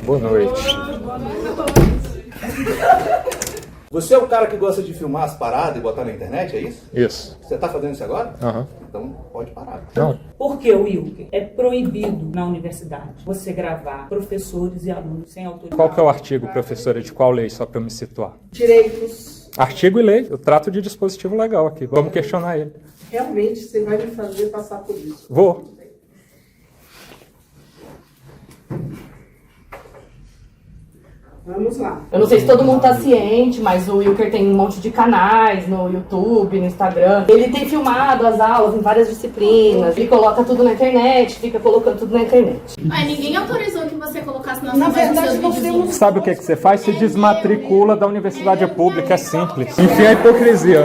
Boa noite. Você é o cara que gosta de filmar as paradas e botar na internet, é isso? Isso. Você tá fazendo isso agora? Aham. Então pode parar. Não. Porque, Wilker, é proibido na universidade você gravar professores e alunos sem autorização. Qual que é o artigo, professora, de qual lei, só para eu me situar? Direitos. Artigo e lei. Eu trato de dispositivo legal aqui. Vamos questionar ele. Realmente, você vai me fazer passar por isso. Vou. Vamos lá. Eu não sei se todo mundo tá ciente, mas o Wilker tem um monte de canais no YouTube, no Instagram. Ele tem filmado as aulas em várias disciplinas. Ele coloca tudo na internet, fica colocando tudo na internet. Mas ninguém autorizou que você colocasse Na verdade, nós temos... Sabe o que você faz? Se desmatricula da universidade pública. É simples. Enfim, a hipocrisia.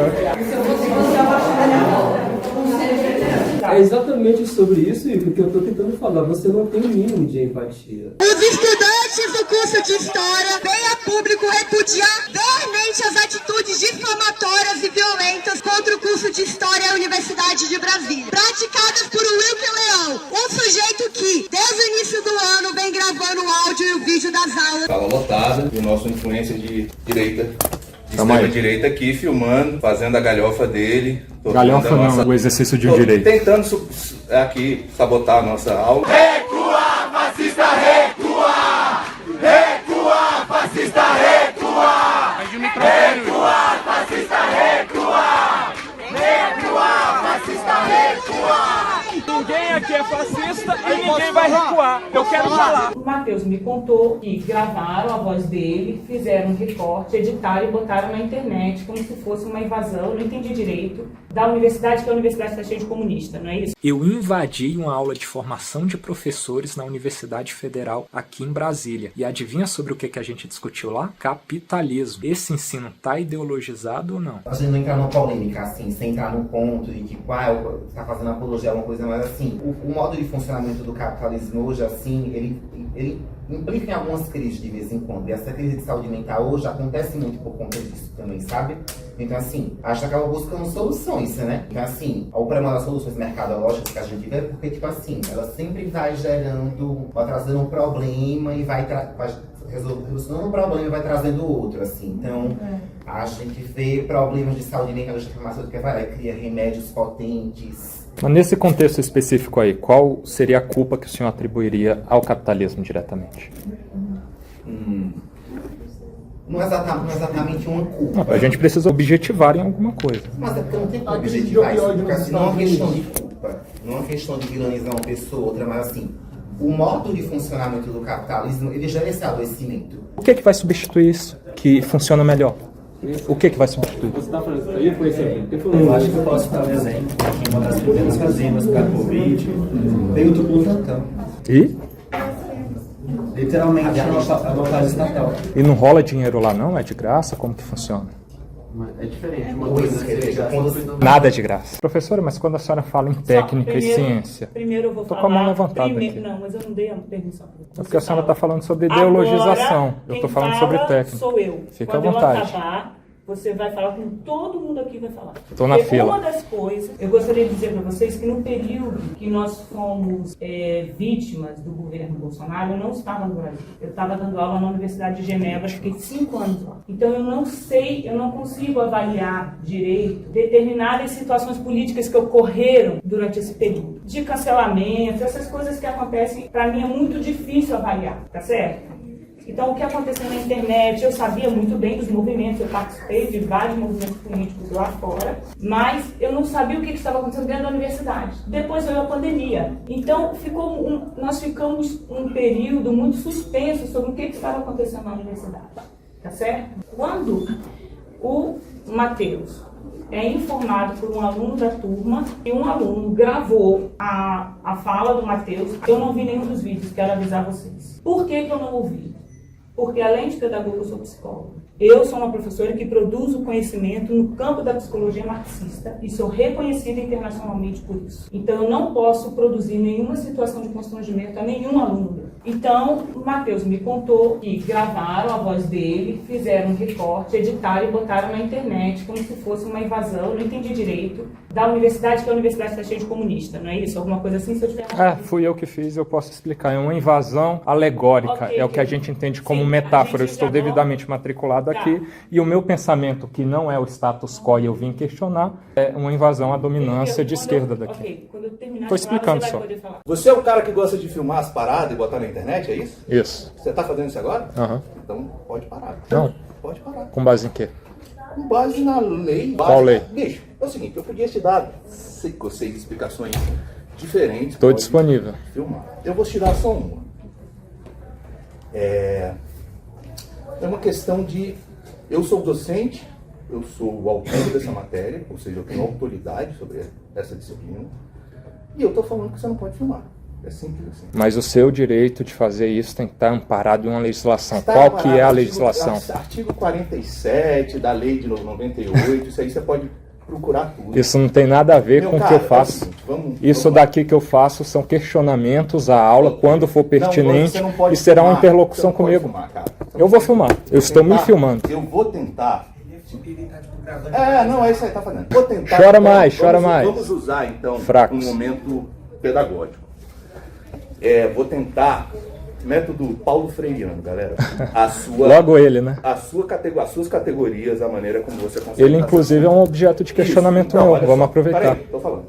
É exatamente sobre isso, Igor, que eu estou tentando falar. Você não tem o mínimo de empatia. Os estudantes do curso de História vêm a público repudiar veemente as atitudes difamatórias e violentas contra o curso de História da Universidade de Brasília, praticadas por Wilker Leão, um sujeito que, desde o início do ano, vem gravando o áudio e o vídeo das aulas. Sala lotada e o nosso influencer de direita, de extrema-direita aqui, filmando, fazendo a galhofa dele. Galhofa não, o exercício de um direito. Tentando aqui sabotar a nossa aula. Recua, fascista, recua! Recua, fascista, recua! Recua, fascista, recua! Recua, fascista, recua! Ninguém aqui é fascista e ninguém vai recuar. Eu quero falar. O Matheus me contou que gravaram a voz dele, fizeram um recorte, editaram e botaram na internet como se fosse uma invasão, não entendi direito, da universidade, que a universidade está cheia de comunista, não é isso? Eu invadi uma aula de formação de professores na Universidade Federal aqui em Brasília. E adivinha sobre o que a gente discutiu lá? Capitalismo. Esse ensino tá ideologizado ou não? A gente não entrar numa polêmica, assim, sem entrar no ponto de que, você tá fazendo apologia a alguma coisa, mas assim, o modo de funcionamento do capitalismo hoje, assim, ele implica em algumas crises de vez em quando. E essa crise de saúde mental hoje acontece muito por conta disso também, sabe? Então, assim, a gente acaba buscando soluções, né? Então, assim, o problema das soluções mercadológicas que a gente vê é porque, tipo assim, ela sempre vai gerando, vai trazendo um problema e vai resolvendo um problema e vai trazendo outro, assim. Então, a gente vê problemas de saúde mental da farmacêutica, vai lá e cria remédios potentes. Mas nesse contexto específico aí, qual seria a culpa que o senhor atribuiria ao capitalismo diretamente? Não é exatamente uma culpa. A gente precisa objetivar em alguma coisa. Mas é porque não tem como objetivar isso, porque assim, não é uma questão de culpa, não é uma questão de vilanizar uma pessoa ou outra, mas assim, o modo de funcionamento do capitalismo, ele gera esse adoecimento. O que vai substituir isso, que funciona melhor? O que vai substituir? Você está falando isso aí, por exemplo? Eu acho que eu posso dar um exemplo. Aqui, uma das primeiras fazendas para a Covid, veio do Butantan. E? Literalmente é uma fase estatal. E não rola dinheiro lá não? É de graça? Como que funciona? É diferente. Uma coisa Nada é de graça. Professora, mas quando a senhora fala em técnica e ciência... Primeiro eu vou falar... Tô com a mão levantada aqui. Não, mas eu não dei a permissão. É porque a senhora está falando sobre ideologização. Agora, eu estou falando sobre técnica. Sou eu. Fica à Quando vontade. eu acabar, você vai falar com todo mundo aqui vai falar. Estou na fila. Uma das coisas, eu gostaria de dizer para vocês que no período que nós fomos vítimas do governo Bolsonaro, eu não estava no Brasil. Eu estava dando aula na Universidade de Genebra, fiquei 5 anos lá. Então eu não sei, eu não consigo avaliar direito determinadas situações políticas que ocorreram durante esse período. De cancelamento, essas coisas que acontecem, para mim é muito difícil avaliar, tá certo? Então, o que aconteceu na internet, eu sabia muito bem dos movimentos, eu participei de vários movimentos políticos lá fora, mas eu não sabia o que estava acontecendo dentro da universidade. Depois veio a pandemia. Então, nós ficamos um período muito suspenso sobre o que estava acontecendo na universidade, tá certo? Quando o Matheus é informado por um aluno da turma e um aluno gravou a fala do Matheus, eu não vi nenhum dos vídeos, quero avisar vocês. Por que eu não ouvi? Porque além de pedagoga, eu sou psicóloga. Eu sou uma professora que produzo conhecimento no campo da psicologia marxista e sou reconhecida internacionalmente por isso. Então, eu não posso produzir nenhuma situação de constrangimento a nenhum aluno. Então, o Matheus me contou que gravaram a voz dele, fizeram um recorte, editaram e botaram na internet como se fosse uma invasão, não entendi direito, da universidade, que a universidade está cheia de comunista, não é isso? Alguma coisa assim, se eu tiver... Fui eu que fiz, eu posso explicar. É uma invasão alegórica, é o que a gente entende como metáfora. Eu estou devidamente matriculado aqui, e o meu pensamento, que não é o status quo e eu vim questionar, é uma invasão à dominância de esquerda daqui. Quando eu terminar Estou explicando você só. vai poder falar. Você é o cara que gosta de filmar as paradas e botar na internet, é isso? Isso. Você tá fazendo isso agora? Aham. Então pode parar. Não. Pode parar. Com base em quê? Com base na lei. Qual lei? Bicho, é o seguinte, eu podia te dar 5 ou 6 explicações diferentes. Estou disponível. Filmar. Eu vou te dar só uma. É uma questão de... Eu sou docente, eu sou o autor dessa matéria, ou seja, eu tenho autoridade sobre essa disciplina, e eu estou falando que você não pode filmar. É simples assim. Mas o seu direito de fazer isso tem que estar amparado em uma legislação. Está Qual que é a legislação? Artigo 47 da lei de 98, isso aí você pode procurar tudo. Isso não tem nada a ver Meu com o cara, que eu faço. é o seguinte, Isso daqui que eu faço são questionamentos à aula, quando for pertinente, você não pode e será uma filmar, interlocução você não pode comigo. filmar, cara. Eu vou filmar, eu estou me filmando. Eu vou tentar... não, é isso aí, tá fazendo. Vou tentar... Chora então, mais, chora mais. Vamos usar, então, Fracos. um momento pedagógico. Vou tentar... Método Paulo Freireano, galera. Logo ele, né? As suas categorias, a maneira como você consegue... Ele, inclusive, é um objeto de questionamento meu. Vamos aproveitar. Peraí, tô falando.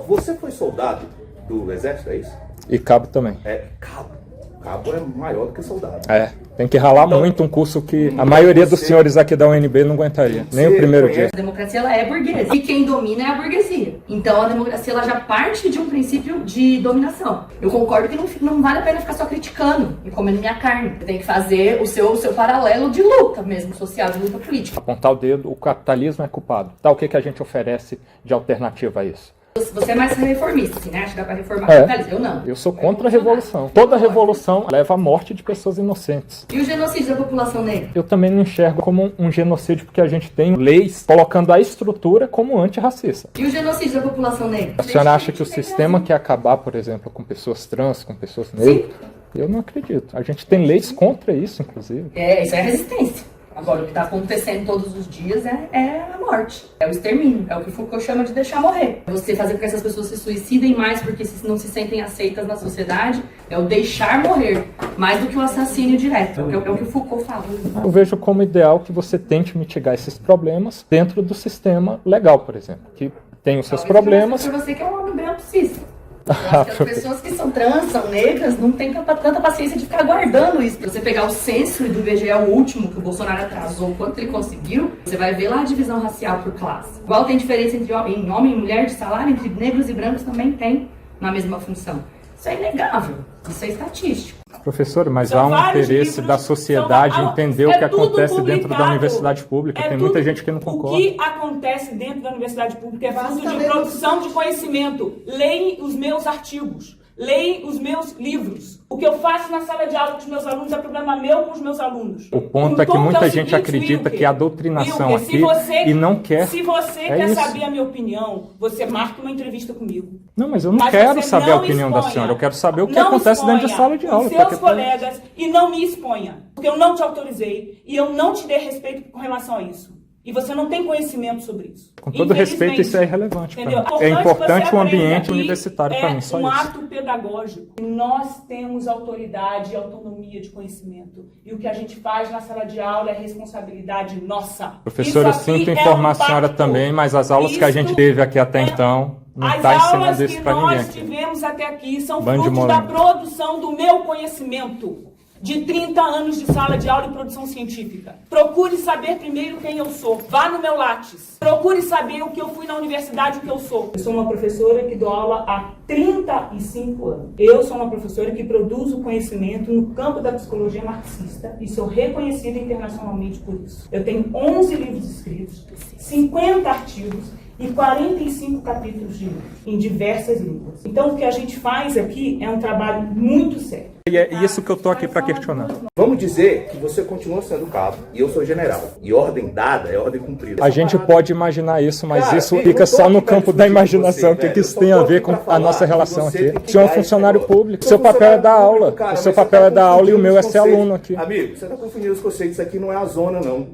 Você foi soldado do exército, é isso? E cabo também. Cabo. Cabo é maior do que soldado. Tem que ralar muito, um curso que a maioria dos senhores aqui da UNB não aguentaria. Nem o primeiro dia. A democracia, ela é burguesa. E quem domina é a burguesia. Então a democracia, ela já parte de um princípio de dominação. Eu concordo que não vale a pena ficar só criticando e comendo minha carne. Você tem que fazer o seu paralelo de luta mesmo, social, de luta política. Apontar o dedo, o capitalismo é culpado. O que a gente oferece de alternativa a isso? Você é mais reformista, assim, né? Acha que dá pra reformar o capitalismo? Eu não. Eu sou contra a revolução. Toda revolução leva à morte de pessoas inocentes. E o genocídio da população negra? Eu também não enxergo como um genocídio, porque a gente tem leis colocando a estrutura como antirracista. E o genocídio da população negra? A senhora acha que o sistema quer acabar, por exemplo, com pessoas trans, com pessoas negras? Sim. Eu não acredito. A gente tem leis contra isso, inclusive. Isso é resistência. Agora, o que está acontecendo todos os dias é a morte, é o extermínio, é o que Foucault chama de deixar morrer. É você fazer com que essas pessoas se suicidem mais porque não se sentem aceitas na sociedade, é o deixar morrer, mais do que o assassínio direto, é o que Foucault fala. Eu vejo como ideal que você tente mitigar esses problemas dentro do sistema legal, por exemplo, que tem os seus problemas. Para você que é um homem branco cis. Eu acho que as pessoas que são trans, são negras, não tem tanta paciência de ficar guardando isso. Se você pegar o censo do IBGE, o último, que o Bolsonaro atrasou, quanto ele conseguiu, você vai ver lá a divisão racial por classe. Igual tem diferença entre homem e mulher de salário, entre negros e brancos também tem na mesma função. Isso é inegável, isso é estatístico. Professor, mas há um interesse da sociedade em entender o que acontece dentro da universidade pública. Tem muita gente que não concorda. O que acontece dentro da universidade pública é fruto de produção de conhecimento. Leem os meus artigos, leem os meus livros. O que eu faço na sala de aula com os meus alunos é problema meu com os meus alunos. O ponto é que muita gente acredita que a doutrinação aqui e não quer. Se você quer saber a minha opinião, você marca uma entrevista comigo. Não, mas eu não quero saber a opinião da senhora. Eu quero saber o que acontece dentro da sala de aula. Os seus colegas e não me exponha. Porque eu não te autorizei e eu não te dei respeito com relação a isso. E você não tem conhecimento sobre isso. Com todo respeito, isso é irrelevante para mim. É importante o ambiente universitário para mim, só isso. É um ato pedagógico. Nós temos autoridade e autonomia de conhecimento. E o que a gente faz na sala de aula é responsabilidade nossa. Professor, eu sinto informar a senhora também, mas as aulas que a gente teve aqui até então não está ensinando isso para ninguém. As aulas que nós tivemos até aqui são frutos da produção do meu conhecimento. De 30 anos de sala de aula e produção científica. Procure saber primeiro quem eu sou. Vá no meu Lattes. Procure saber o que eu fui na universidade, o que eu sou. Eu sou uma professora que dou aula há 35 anos. Eu sou uma professora que produzo conhecimento no campo da psicologia marxista e sou reconhecida internacionalmente por isso. Eu tenho 11 livros escritos, 50 artigos e 45 capítulos de livro, em diversas línguas. Então, o que a gente faz aqui é um trabalho muito sério. E é isso que eu estou aqui para questionar. Vamos dizer que você continua sendo cabo e eu sou general. E ordem dada é ordem cumprida. A gente pode imaginar isso, mas Cara, isso eu fica não tô só aqui no pra campo da discutir com imaginação. você, O que, velho. que Eu isso só tem tô a ver aqui com pra a nossa falar relação que você aqui? tem que O senhor é um dar esse funcionário negócio. público. Eu Seu sou papel é dar funcionário aula. público, cara, O seu mas você papel tá é dar aula e o confundindo meu é os ser conceitos. aluno aqui. Amigo, você tá confundindo os conceitos. Isso aqui não é a zona, não.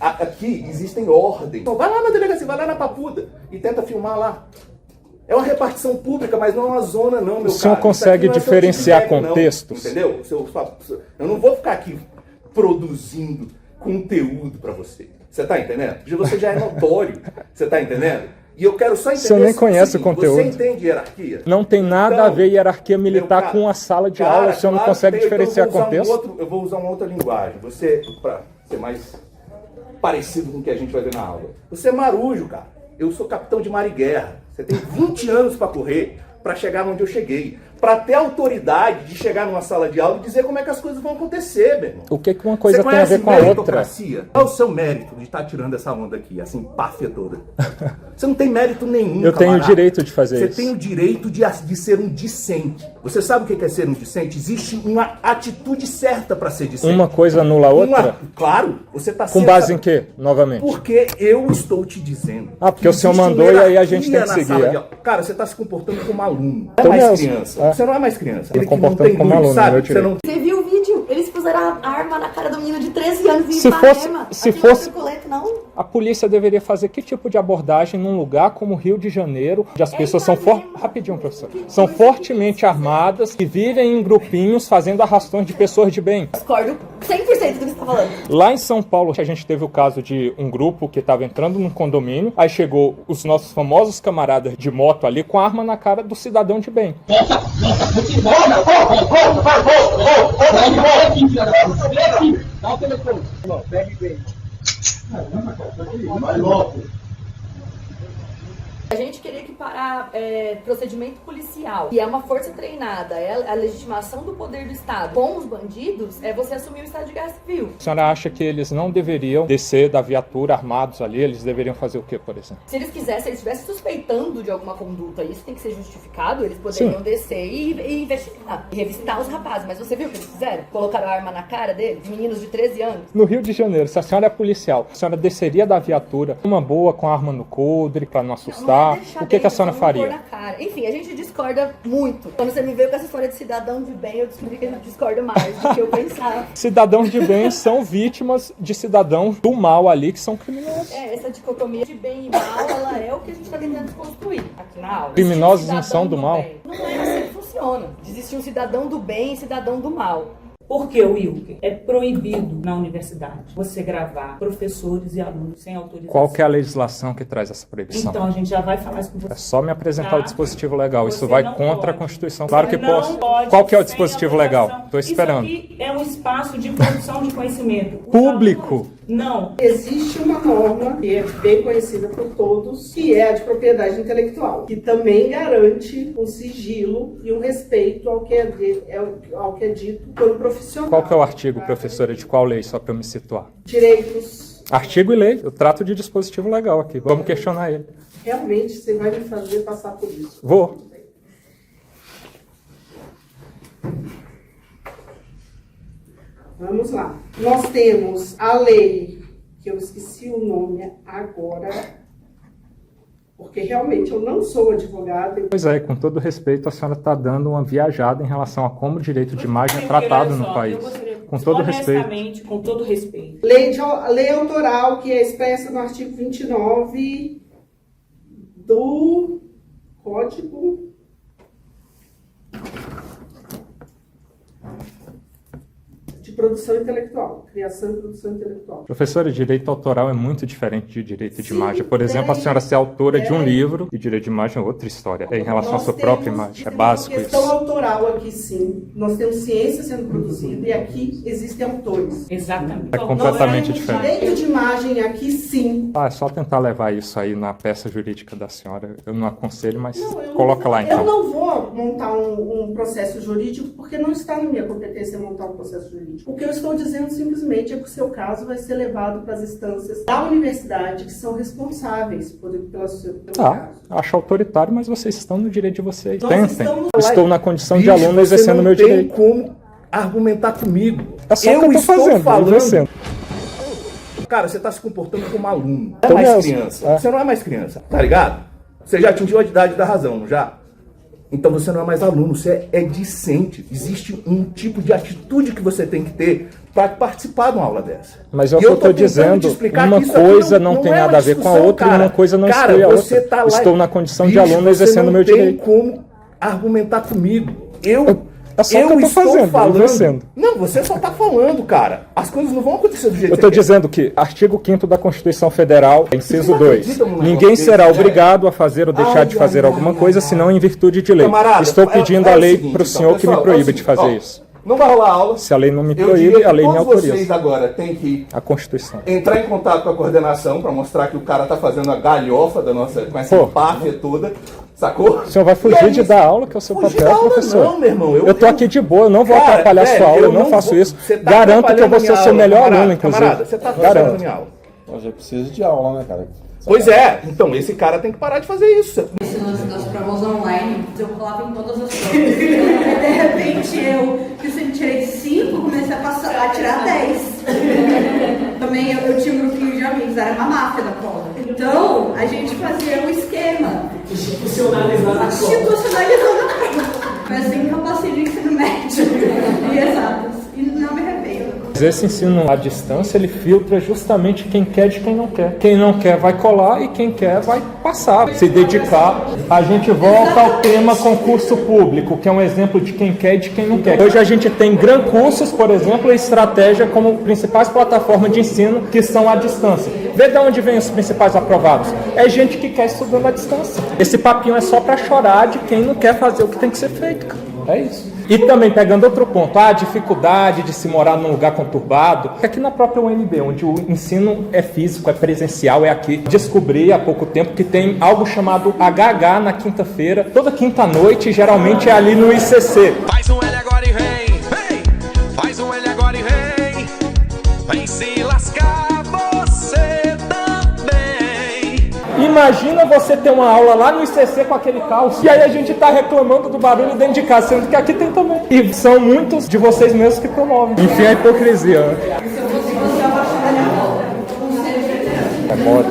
Aqui existem ordens. Então, vai lá na delegacia, vai lá na Papuda e tenta filmar lá. É uma repartição pública, mas não é uma zona, não, meu O senhor cara. consegue Isso aqui não é diferenciar seu feedback, contextos? não, entendeu? Eu não vou ficar aqui produzindo conteúdo pra você. Você tá entendendo? Você já é notório. Você tá entendendo? E eu quero só entender. O senhor nem conhece o conteúdo. Você entende hierarquia? Não tem nada Então, a ver hierarquia militar cara, com a sala de cara, aula. O senhor não claro consegue que tem, diferenciar então contexto? eu vou usar uma outra linguagem. Você, pra ser mais parecido com o que a gente vai ver na aula. Você é marujo, cara. Eu sou capitão de mar e guerra. Você tem 20 anos pra correr pra chegar onde eu cheguei. Pra ter autoridade de chegar numa sala de aula e dizer como é que as coisas vão acontecer, meu irmão. O que uma coisa Você tem a ver com a outra? meritocracia? Qual é o seu mérito de estar tirando essa onda aqui, essa empáfia toda? Você não tem mérito nenhum, Eu tenho o camarada. direito de fazer Você isso. tem o direito de ser um discente. Você sabe o que é ser um discente? Existe uma atitude certa para ser discente. Uma coisa anula a outra? Claro, você está Com base em quê, novamente? Porque eu estou te dizendo. Ah, porque o senhor existe mandou e aí a gente tem que hierarquia na seguir, sala é? de aula. Cara, você está se comportando como aluno. Não é Tô mais mesmo, criança. é. Você não é mais criança. Me Ele que não comportando tem como luz, aluno, sabe? meu Você direito. não... Você viu o vídeo? Eles puseram a arma na cara do menino de 13 anos em Se Ipanema. fosse- Aquilo não é fosse- truculento, não. A polícia deveria fazer que tipo de abordagem num lugar como Rio de Janeiro, onde as pessoas são rapidinho, professor, são fortemente armadas e vivem em grupinhos fazendo arrastões de pessoas de bem. Discordo 100% do que você está falando. Lá em São Paulo, a gente teve o caso de um grupo que estava entrando num condomínio, aí chegou os nossos famosos camaradas de moto ali com a arma na cara do cidadão de bem. Dá o telefone. Pegue bem. Vai logo. A gente queria equiparar procedimento policial, que é uma força treinada, é a legitimação do poder do Estado. Com os bandidos, é você assumir o estado de guerra civil. A senhora acha que eles não deveriam descer da viatura armados ali? Eles deveriam fazer o que, por exemplo? Se eles quisessem, se eles estivessem suspeitando de alguma conduta, isso tem que ser justificado, eles poderiam descer e investigar, e revistar os rapazes. Mas você viu o que eles fizeram? Colocaram a arma na cara deles, meninos de 13 anos. No Rio de Janeiro, se a senhora é policial, a senhora desceria da viatura uma boa com a arma no coldre pra não assustar? O que a senhora faria? Enfim, a gente discorda muito. Quando você me veio com essa história de cidadão de bem, eu descobri que a gente discorda mais do que eu pensava. Cidadãos de bem são vítimas de cidadãos do mal ali, que são criminosos. Essa dicotomia de bem e mal, ela é o que a gente está tentando desconstruir aqui na aula. Criminosos não são do mal? Bem. Não é assim que funciona. Existe um cidadão do bem e cidadão do mal. Porque, Wilker, é proibido na universidade você gravar professores e alunos sem autorização. Qual que é a legislação que traz essa proibição? Então, a gente já vai falar isso com você. É só me apresentar Tá? o dispositivo legal. Isso Você vai não contra pode. a Constituição. Claro que Você não posso. pode Qual que é o sem dispositivo autorização. legal? Estou esperando. Isso aqui é um espaço de produção de conhecimento. Os Público. alunos- Não. Existe uma norma que é bem conhecida por todos, que é a de propriedade intelectual, que também garante um sigilo e um respeito ao que é dito pelo profissional. Qual que é o artigo, professora, de qual lei, só para eu me situar? Direitos. Artigo e lei. Eu trato de dispositivo legal aqui. Vamos questionar ele. Realmente, você vai me fazer passar por isso. Vou. Vamos lá. Nós temos a lei, que eu esqueci o nome agora, porque realmente eu não sou advogada. Pois é, com todo respeito, a senhora está dando uma viajada em relação a como o direito de imagem é tratado Olha no só, país. eu gostaria, Com todo respeito. honestamente, com todo respeito. Lei autoral, que é expressa no artigo 29 do Código de Produção Intelectual, Criação e Produção Intelectual. Professora, direito autoral é muito diferente de direito de Sim, imagem. Por exemplo, a senhora ser autora de um livro e direito de imagem é outra história. É em relação à sua própria imagem. É básico questão isso. autoral aqui, sim. Nós temos ciência sendo produzida e aqui existem autores. Exatamente. É completamente diferente. Direito de imagem aqui, sim. Ah, é só tentar levar isso aí na peça jurídica da senhora. Eu não aconselho, mas Eu coloca lá então. Eu não vou montar um processo jurídico porque não está na minha competência montar um processo jurídico. O que eu estou dizendo simplesmente é que o seu caso vai ser levado para as instâncias da universidade que são responsáveis pelo caso. Acho autoritário, mas vocês estão no direito de vocês. Nós Tentem. estamos- Estou na condição de Bicho, aluno exercendo o meu direito. Você não tem como argumentar comigo. É só o que eu tô fazendo, exercendo. Cara, você tá se comportando como aluno. Não é Tô mais mesmo. criança. É. Você não é mais criança, tá ligado? Você já atingiu a idade da razão, não já? Então você não é mais aluno, você é discente. Existe um tipo de atitude que você tem que ter para participar de uma aula dessa. Mas é o E que eu tô tô tentando dizendo, te explicar uma que isso aqui coisa não tem é nada uma a ver com a discussão, outra, e uma coisa não cara, exclui a você outra. tá lá Estou na condição de Bicho, aluno você exercendo o meu direito. Não tem como argumentar comigo. É só o que eu tô estou fazendo, falando. exercendo. Não, você só tá falando, cara. As coisas não vão acontecer do jeito Eu que estou você quer. dizendo que artigo 5º da Constituição Federal, inciso não 2, acredita num negócio ninguém desse, será né? obrigado a fazer ou deixar de fazer alguma coisa, senão em virtude de lei. Camarada, Estou pedindo a o lei seguinte, para o então, senhor que me pessoal, proíbe é o de seguinte, fazer ó, isso. Não vai rolar aula. Se a lei não me Eu diria proíbe, que a lei me todos autoriza. vocês agora têm que A Constituição. entrar em contato com a coordenação para mostrar que o cara tá fazendo a galhofa da nossa, com essa Pô. empáfia toda, sacou? O senhor vai E fugir aí, de dar aula, que é o seu fugir papel, da aula professor. não, meu irmão. Eu tô aqui de boa, eu não vou Cara, atrapalhar velho, sua aula, eu eu não não faço vou- isso. você tá Garanto que eu vou ser o seu atrapalhando a melhor minha aula, aluno, inclusive. camarada, você tá atrapalhando a Garanto. minha aula. Mas eu preciso de aula, né, cara? Pois é, então esse cara tem que parar de fazer isso. Esse lance das provas online, eu colava em todas as provas. De repente eu, que sempre tirei 5, comecei a tirar 10. Também eu tinha um grupinho de amigos, era uma máfia da cola. Então, a gente fazia um esquema. Institucionalizando a prova. Mas sem capacidade de ensino médio. E exatas. E não me arrependo. Mas esse ensino à distância, ele filtra justamente quem quer de quem não quer. Quem não quer vai colar e quem quer vai passar, se dedicar. A gente volta ao tema concurso público, que é um exemplo de quem quer e de quem não quer. Hoje a gente tem Gran Cursos, por exemplo, e Estratégia como principais plataformas de ensino que são à distância. Vê de onde vem os principais aprovados. É gente que quer estudando à distância. Esse papinho é só para chorar de quem não quer fazer o que tem que ser feito, cara. É isso. E também pegando outro ponto, a dificuldade de se morar num lugar conturbado, que aqui na própria UNB, onde o ensino é físico, é presencial, é aqui. Descobri há pouco tempo que tem algo chamado HH na quinta-feira, toda quinta-noite, geralmente é ali no ICC. Faz um L agora e vem, vem. Faz um L agora e vem. Vem se lascar você também. Imagina você ter uma aula lá no ICC com aquele caos, e aí a gente tá reclamando do barulho dentro de casa, sendo que aqui tem também. E são muitos de vocês mesmos que promovem. Enfim, a hipocrisia. Se eu fosse você, eu abaixava a minha bola. É moda.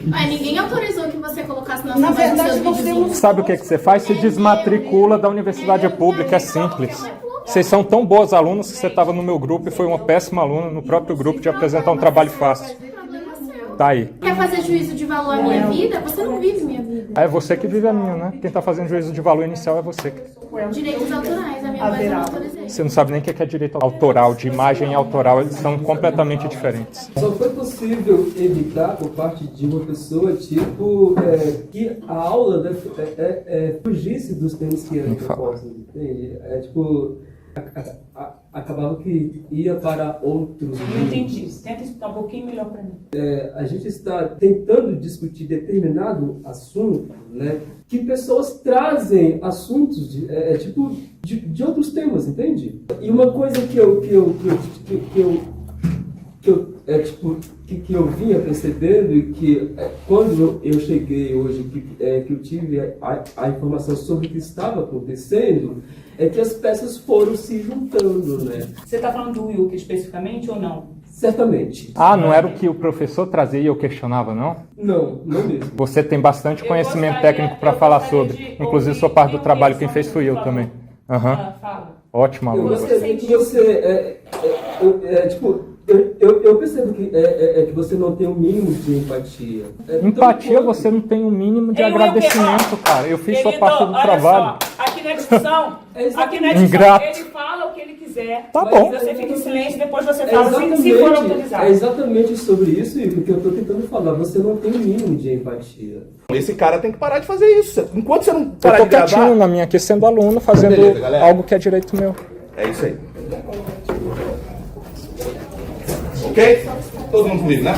Mas ninguém autorizou que você colocasse Na verdade, nós temos... Sabe o que você faz? Se desmatricula da universidade pública, é simples. Vocês são tão boas alunas que você estava no meu grupo e foi uma péssima aluna no próprio grupo de apresentar um trabalho fácil. Tá aí. Quer fazer juízo de valor à minha vida? Você não vive minha vida. É você que vive a minha, né? Quem tá fazendo juízo de valor inicial é você. Direitos autorais, a minha voz eu não autorizei. Você não sabe nem o que é direito autoral, de imagem autoral, eles são completamente diferentes. Só foi possível evitar por parte de uma pessoa, tipo, que a aula, né, fugisse dos temas que eram propostos, entende? Acabava que ia para outros. Não entendi. Tenta explicar um pouquinho melhor para mim. A gente está tentando discutir determinado assunto, né, que pessoas trazem assuntos de outros temas, entende? E uma coisa que eu vinha percebendo e que quando eu cheguei hoje, que eu tive a informação sobre o que estava acontecendo, é que as peças foram se juntando, né? Você está falando do Wilker especificamente ou não? Certamente. Ah, não era o que o professor trazia e eu questionava, não? Não mesmo. Você tem bastante conhecimento técnico para falar sobre. Inclusive, sou parte do trabalho, quem fez fui eu também. Fala. Ótima aluna. Eu percebo que você não tem um mínimo de empatia. Empatia, você não tem um mínimo de agradecimento, cara. Eu fiz sua parte do trabalho. Só, aqui na discussão, Ingrato. ele fala o que ele quiser. Tá bom. Você fica em silêncio, depois você fala se for autorizado. É exatamente sobre isso, Igor, que eu estou tentando falar. Você não tem um mínimo de empatia. Esse cara tem que parar de fazer isso. Enquanto você não Eu parar tô de gravar... quietinho na minha aqui, sendo aluno, fazendo Beleza, galera. algo que é direito meu. É isso aí. Ok? Todo mundo comigo, né?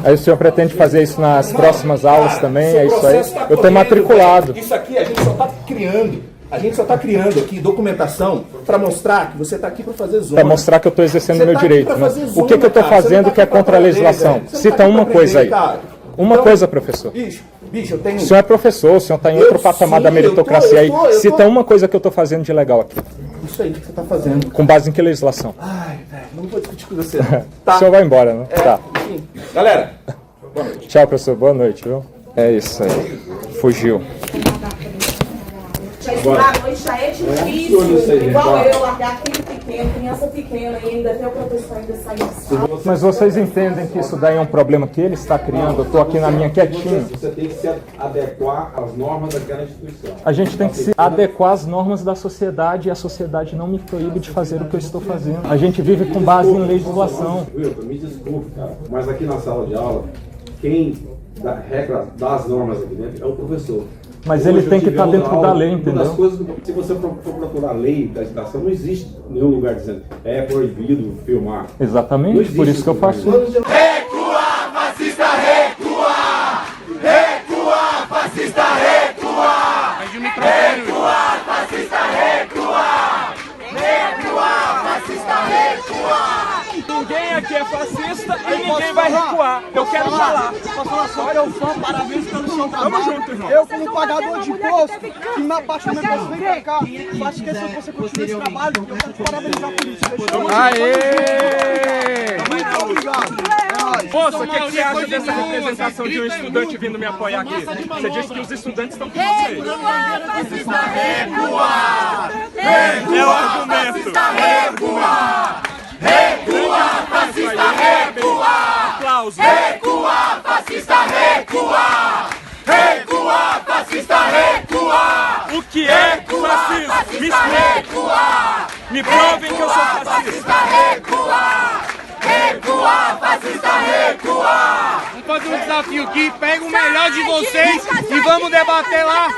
Aí o senhor pretende fazer isso nas próximas aulas também? É isso aí? Tá Eu tô correndo, matriculado. velho. Isso aqui a gente só tá criando A gente só está criando aqui documentação para mostrar que você está aqui para fazer zona. Para mostrar que eu estou exercendo Você meu tá aqui direito. pra Né? fazer O zona, que eu estou cara. Você fazendo não tá que é aqui pra contra a aprender, legislação? velho. Você não Cita tá aqui uma pra coisa aí. aprender, cara. Uma Então, coisa, professor. Bicho, eu tenho... O senhor é professor, o senhor está em outro patamar da meritocracia aí. Cita uma coisa que eu estou fazendo de legal aqui. Isso aí que você está fazendo. Com base em que legislação? Ai, velho, não vou discutir com você. Não. Tá. O senhor vai embora, né? Tá. Enfim. Galera, boa noite. Tchau, professor. Boa noite, viu? É isso aí. Fugiu. Já estudar à noite já é difícil, igual eu, largar filho pequeno, criança pequena ainda, até o professor ainda sair de sala. Mas vocês entendem que isso daí é um problema que ele está criando? Eu estou aqui na minha quietinho. Você tem que se adequar às normas daquela instituição. A gente tem que se adequar às normas da sociedade e a sociedade não me proíbe de fazer o que eu estou fazendo. A gente vive com base em legislação. Wilton, me desculpe, cara, mas aqui na sala de aula, quem dá regra das normas aqui dentro é o professor. Mas ele tem que estar dentro da lei, entendeu? Uma das coisas, se você for procurar a lei da educação, não existe nenhum lugar dizendo é proibido filmar. Exatamente, por isso que eu faço isso. Recua, fascista, recua! Recua, fascista, recua! Recua, fascista, recua! Recua, fascista, recua! Ninguém aqui é fascista e ninguém vai recuar. Eu quero falar. Posso falar só que eu sou, parabéns pelo seu trabalho. Tamo junto, irmão. Eu, como pagador de imposto, que na parte do meu imposto vem pra cá, faço questão que você continue esse trabalho e eu quero te parabenizar por isso. Aê! Muito obrigado. É nóis. Moça, o que você acha dessa representação de um estudante vindo me apoiar aqui? Você disse que os estudantes estão com vocês. Recua! É o argumento. Recua! Recua, fascista, recua! Aplausos. Recua, fascista, recua! Recua, fascista, recua! O que é fascismo? Me explique. Me provem que eu sou fascista. Recua! Recua, fascista, recua! Vamos fazer um desafio aqui, pega o melhor de vocês e vamos debater lá.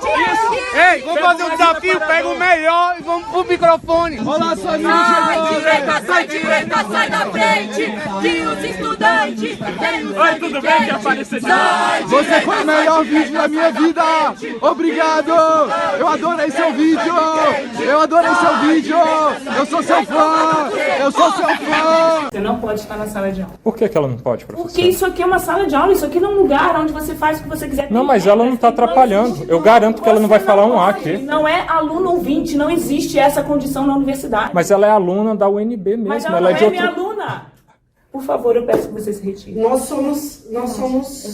Isso. Ei, vamos fazer um desafio, pega o melhor e vamos pro microfone. Olá, sua direita, sai da frente, que os estudantes têm os... Oi, tudo bem? Que apareceu de Você foi o melhor vídeo da minha vida. Obrigado. Eu adorei seu vídeo. Eu adorei seu vídeo. Eu sou seu fã. Eu sou seu fã. Você não pode estar na sala de aula. Por que ela não pode, professor? Porque isso aqui é uma sala de aula, isso aqui não é um lugar onde você faz o que você quiser. Não, mas ela não está atrapalhando. Eu garanto que ela não vai falar um A aqui. Não é aluno ouvinte, não existe essa condição na universidade. Mas ela é aluna da UNB mesmo. Mas ela ela não é de é outro... minha aluna. Por favor, eu peço que você se retire. Nós somos...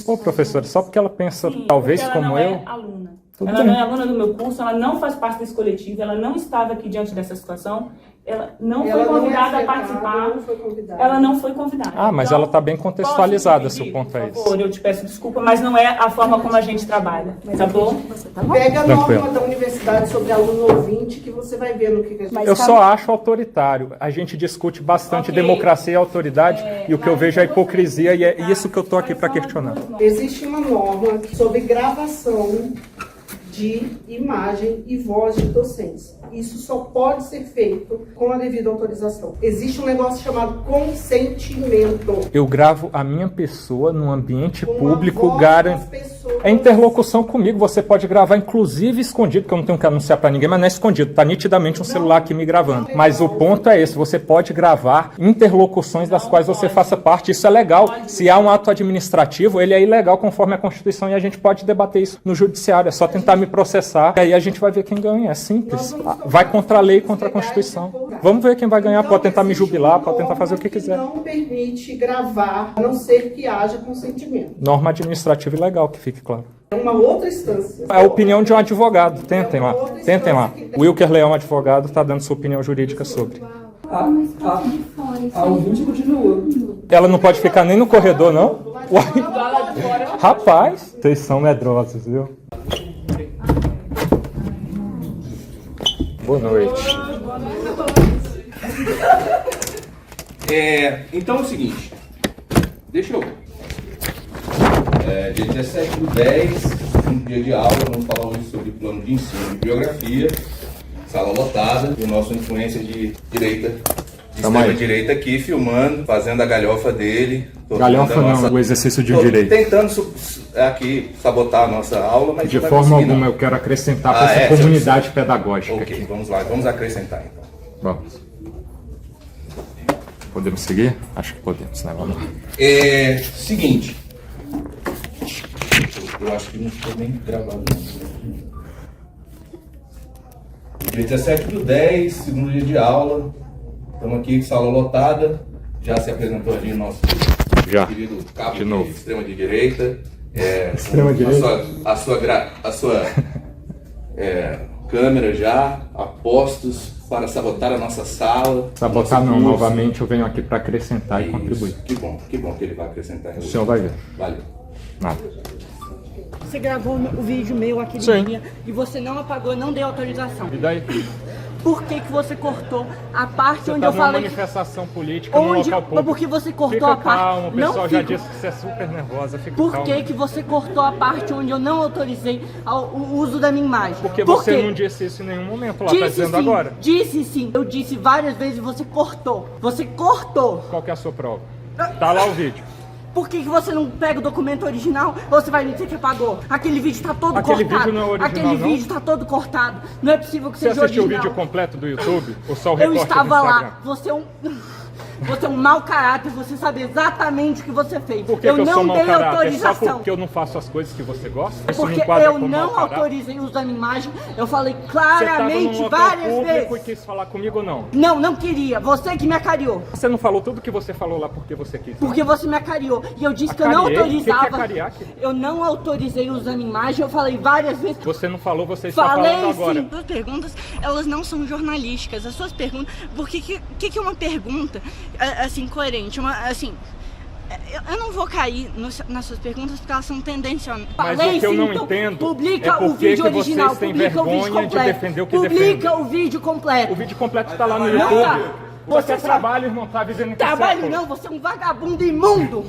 Pô, professora, só porque ela pensa talvez ela como não eu... É aluna. Tudo ela bem. não é aluna do meu curso, ela não faz parte desse coletivo, ela não estava aqui diante dessa situação, ela não foi convidada a participar, ela não foi convidada. Ah, mas então, ela está bem contextualizada, se o ponto é por esse. favor, eu te peço desculpa, mas não é a forma como a gente trabalha, tá bom? Pega a Tranquilo. norma da universidade sobre aluno ouvinte que você vai ver no que a gente... Eu só acho autoritário. A gente discute bastante democracia e autoridade e o que eu vejo é a hipocrisia e é isso que eu estou aqui para questionar. Existe uma norma sobre gravação de imagem e voz de docentes. Isso só pode ser feito com a devida autorização. Existe um negócio chamado consentimento. Eu gravo a minha pessoa num ambiente público, é interlocução comigo. Você pode gravar, inclusive escondido, que eu não tenho que anunciar para ninguém, mas não é escondido. Tá nitidamente um celular aqui me gravando. Mas o ponto é esse: você pode gravar interlocuções das quais você faça parte. Isso é legal. Se há um ato administrativo, ele é ilegal conforme a Constituição e a gente pode debater isso no judiciário. É só tentar me processar e aí a gente vai ver quem ganha. É simples. Vai contra a lei e contra a Constituição. Vamos ver quem vai ganhar. Pode tentar me jubilar, pode tentar fazer o que quiser. Não permite gravar, a não ser que haja consentimento. Norma administrativa e legal, que fique claro. É uma outra instância. É a opinião de um advogado. Tentem lá. Tentem lá. O Wilker Leão, advogado, está dando sua opinião jurídica sobre. A ouvinte continua. Ela não pode ficar nem no corredor, não? Uai. Rapaz, vocês são medrosos, viu? Boa noite. Então é o seguinte, deixa eu... dia 17/10, um dia de aula, vamos falar hoje sobre plano de ensino de biografia, sala lotada, e o nosso influência de direita extrema-direita aqui, filmando, fazendo a galhofa dele. Galhofa não, o exercício de um direito. Tentando aqui sabotar a nossa aula, mas de forma alguma eu quero acrescentar para essa comunidade pedagógica. Ok, aqui. Vamos lá, vamos acrescentar então. Vamos. Podemos seguir? Acho que podemos, né? Vamos lá. Seguinte. Eu acho que não ficou bem gravado não. Dia 17/10, segundo dia de aula. Estamos aqui, sala lotada. Já se apresentou ali o nosso querido cabo de extrema de direita. Extrema direita? A sua câmera já, a postos para sabotar a nossa sala. Sabotar não, novamente eu venho aqui para acrescentar e contribuir. Que bom que ele vai acrescentar. O senhor vai ver. Valeu. Nada. Você gravou o vídeo meu aquele dia e você não apagou, não deu autorização. E daí? Por que você cortou a parte você onde tá eu falei... manifestação política no local público. Porque você cortou fica a parte... calma, o pessoal não já fico... disse que você é super nervosa, fica Por calma. que você cortou a parte onde eu não autorizei o uso da minha imagem? Porque você não disse isso em nenhum momento, lá tá dizendo sim, agora. Disse sim, eu disse várias vezes e você cortou. Você cortou. Qual que é a sua prova? Tá lá o vídeo. Por que você não pega o documento original ou você vai me dizer que apagou? Aquele vídeo tá todo cortado. Aquele vídeo não é original, Aquele vídeo tá todo cortado. Não é possível que seja original. Você assistiu o vídeo completo do YouTube? Ou só o recorte Eu estava do Instagram? lá. Você é um mau caráter, você sabe exatamente o que você fez. Por que eu eu não sou mau dei caráter? autorização. Só porque eu não faço as coisas que você gosta? Isso porque me enquadra eu como não mau caráter? autorizei o uso da minha imagem. Eu falei claramente você várias público vezes. E quis falar comigo ou não? Não, não queria. Você que me acariou. Você não falou tudo que você falou lá porque você quis? Porque você me acariou. E eu disse que eu não autorizava. O que é acariar? Eu não autorizei o uso da minha imagem. Eu falei várias vezes. Você não falou, você está falando agora. Sim. As perguntas, elas não são jornalísticas. As suas perguntas... Por que é uma pergunta, assim, coerente? Assim... Eu não vou cair nas suas perguntas porque elas são tendenciosas. Mas o que eu não entendo publica é o vídeo que original, vocês têm publica o vídeo vergonha de completo. defender o que Publica defendem. o vídeo completo. O vídeo completo está lá no YouTube. Você trabalha, irmão, tá dizendo que trabalho não, você é um vagabundo imundo.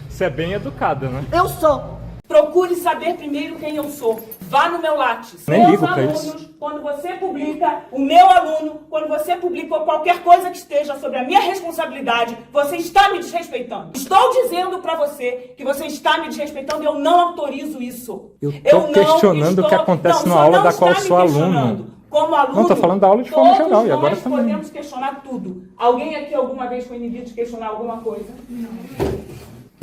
Você é bem educada, né? Eu sou. Procure saber primeiro quem eu sou. Vá no meu Lattes. Nem Meus ligo pra alunos, isso. quando você publica, o meu aluno, quando você publica qualquer coisa que esteja sobre a minha responsabilidade, você está me desrespeitando. Estou dizendo pra você que você está me desrespeitando e eu não autorizo isso. Eu tô questionando o que acontece na aula da qual eu sou aluno. Como aluno, não, tô falando da aula de forma geral, e agora nós também. podemos questionar tudo. Alguém aqui alguma vez foi inibido de questionar alguma coisa? Não.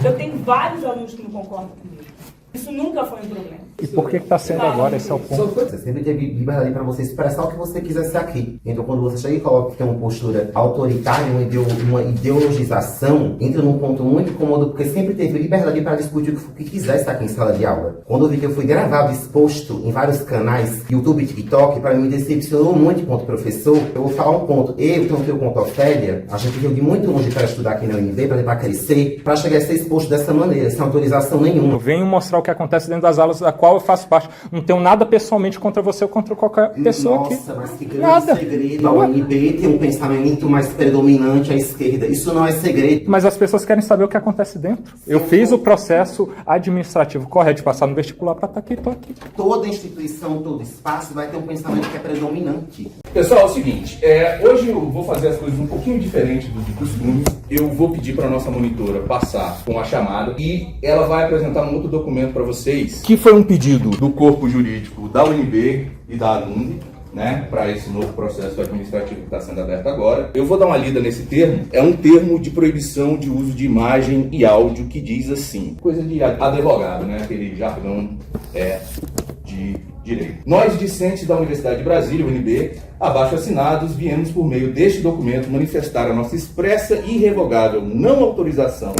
Eu tenho vários alunos que não concordam comigo. Isso nunca foi um problema. E por que está sendo agora? Esse é o ponto. Você sempre teve liberdade para você expressar o que você quisesse aqui. Então, quando você chega e coloca que tem uma postura autoritária, uma ideologização, entra num ponto muito incômodo, porque sempre teve liberdade para discutir o que quisesse aqui em sala de aula. Quando eu vi que eu fui gravado, exposto em vários canais, YouTube e TikTok, para mim me decepcionou muito enquanto professor. Eu vou falar um ponto. Eu, tanto eu quanto a Ofélia, a gente veio de muito longe para estudar aqui na UNB, para tentar crescer, para chegar a ser exposto dessa maneira, sem autorização nenhuma. Eu venho mostrar o que acontece dentro das aulas da qual eu faço parte. Não tenho nada pessoalmente contra você ou contra qualquer pessoa aqui. Nossa, mas que grande segredo. A UNB tem um pensamento mais predominante à esquerda. Isso não é segredo. Mas as pessoas querem saber o que acontece dentro. Eu fiz o processo administrativo correto de passar no vestibular para estar aqui, estou aqui. Toda instituição, todo espaço vai ter um pensamento que é predominante. Pessoal, é o seguinte, hoje eu vou fazer as coisas um pouquinho diferente do costume. Eu vou pedir para a nossa monitora passar com a chamada e ela vai apresentar um outro documento para vocês, que foi um pedido do corpo jurídico da UNB e da ANUNB, né, para esse novo processo administrativo que está sendo aberto agora. Eu vou dar uma lida nesse termo. É um termo de proibição de uso de imagem e áudio que diz assim, coisa de advogado, né, aquele jargão de direito. Nós, discentes da Universidade de Brasília, UNB, abaixo assinados, viemos por meio deste documento manifestar a nossa expressa e irrevogável não autorização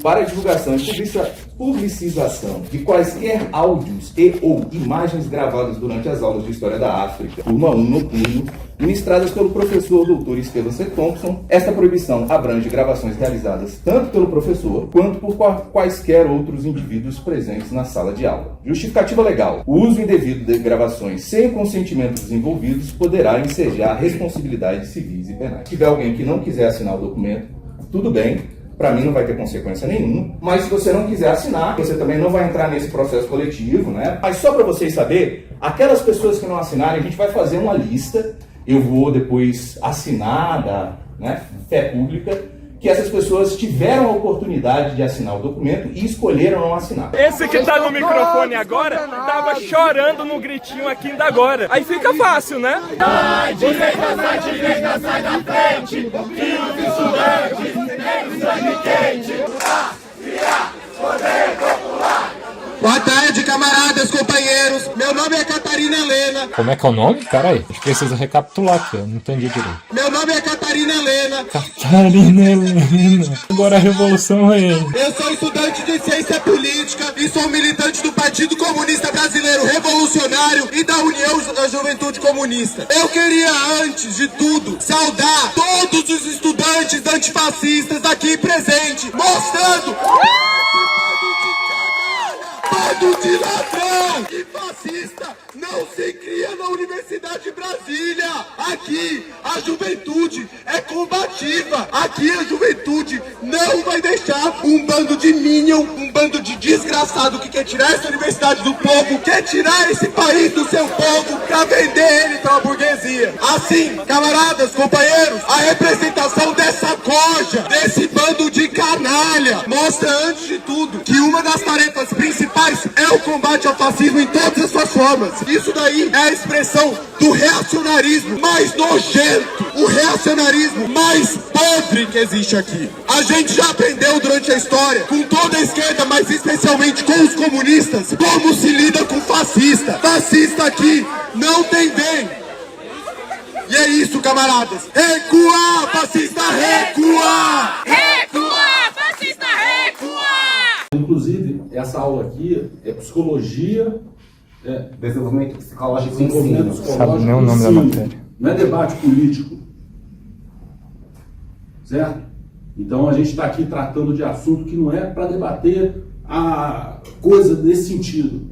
para a divulgação e publicização de quaisquer áudios e ou imagens gravadas durante as aulas de História da África, turma 1 noturno, ministradas pelo professor Dr. Esteban C. Thompson. Esta proibição abrange gravações realizadas tanto pelo professor quanto por quaisquer outros indivíduos presentes na sala de aula. Justificativa legal. O uso indevido de gravações sem consentimento dos envolvidos poderá ensejar responsabilidades civis e penais. Se tiver alguém que não quiser assinar o documento, tudo bem. Para mim não vai ter consequência nenhuma, mas se você não quiser assinar, você também não vai entrar nesse processo coletivo, né? Mas só para vocês saberem, aquelas pessoas que não assinarem, a gente vai fazer uma lista eu vou depois assinar da, né, fé pública, que essas pessoas tiveram a oportunidade de assinar o documento e escolheram não assinar. Esse que tá no microfone agora, tava chorando no gritinho aqui ainda agora. Aí fica fácil, né? Sai direita, sai da frente, que os estudantes têm sangue quente. Virar poder popular. Boa tarde, camaradas, companheiros. Meu nome é Catarina Helena. Como é que é o nome? Pera aí, a gente precisa recapitular aqui, eu não entendi direito. Meu nome é Catarina Helena. Catarina Helena. Agora a revolução é ele. Eu sou estudante de ciência política e sou militante do Partido Comunista Brasileiro Revolucionário e da União da Juventude Comunista. Eu queria, antes de tudo, saudar todos os estudantes antifascistas aqui presentes, mostrando... Bando de ladrão e fascista não se cria na Universidade de Brasília. Aqui a juventude é combativa. Aqui a juventude não vai deixar um bando de minion, um bando de desgraçado que quer tirar essa universidade do povo, quer tirar esse país do seu povo pra vender ele pra uma burguesia. Assim, camaradas, companheiros, a representação dessa coja, desse bando de canalha, mostra antes de tudo que uma das tarefas principais é o combate ao fascismo em todas as suas formas. Isso daí é a expressão do reacionarismo mais nojento, o reacionarismo mais podre que existe aqui. A gente já aprendeu durante a história, com toda a esquerda, mas especialmente com os comunistas, como se lida com fascista. Fascista aqui não tem bem. E é isso, camaradas. Recua, fascista, recua! Recua, fascista, recua! Inclusive, essa aula aqui é psicologia, desenvolvimento psicológico do ensino. Sabe nem o nome da matéria. Não é debate político. Certo? Então a gente está aqui tratando de assunto que não é para debater a coisa nesse sentido.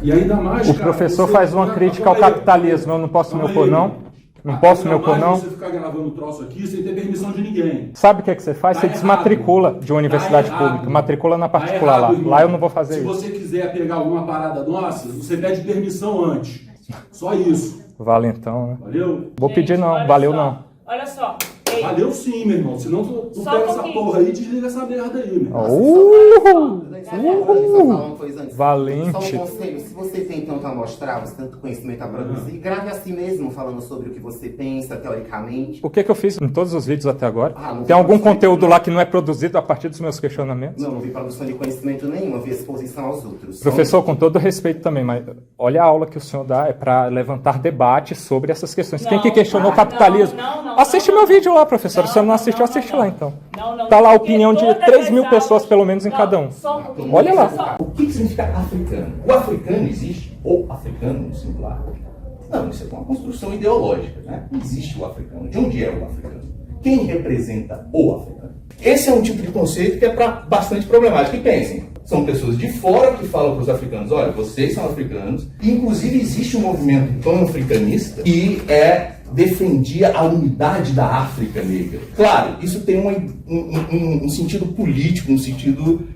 E ainda mais, o professor faz uma crítica ao capitalismo, eu não posso me opor, não? Não posso me opor, não? Você ficar gravando troço aqui sem ter permissão de ninguém. Sabe o que você faz? Você desmatricula de uma universidade pública, matricula na particular lá. Lá eu não vou fazer isso. Se você quiser pegar alguma parada nossa, você pede permissão antes. Só isso. Vale então, né? Valeu? Vou pedir não, valeu não. Olha só. Valeu sim, meu irmão. Senão tu pega essa porra aí e desliga essa merda aí, meu irmão. Valente. Só um conselho, se você tem tanto a mostrar, você tem tanto conhecimento a produzir, grave a si mesmo, falando sobre o que você pensa, teoricamente. O que eu fiz em todos os vídeos até agora? Tem algum conteúdo lá que não é produzido a partir dos meus questionamentos? Não vi produção de conhecimento nenhuma, vi exposição aos outros. Professor, com todo respeito também, mas olha a aula que o senhor dá, é para levantar debate sobre essas questões. Quem que questionou o capitalismo? Assiste meu vídeo lá, professor. Se você não assistiu, assiste lá então. Tá lá a opinião de 3 mil pessoas, pelo menos, em cada um. Olha lá. O que significa africano? O africano existe? Ou africano no singular? Não, isso é uma construção ideológica, né? Não existe o africano. De onde é o africano? Quem representa o africano? Esse é um tipo de conceito que é bastante problemático. E pensem, são pessoas de fora que falam para os africanos, olha, vocês são africanos. E, inclusive, existe um movimento pan-africanista que defendia a unidade da África negra. Claro, isso tem um sentido político, um sentido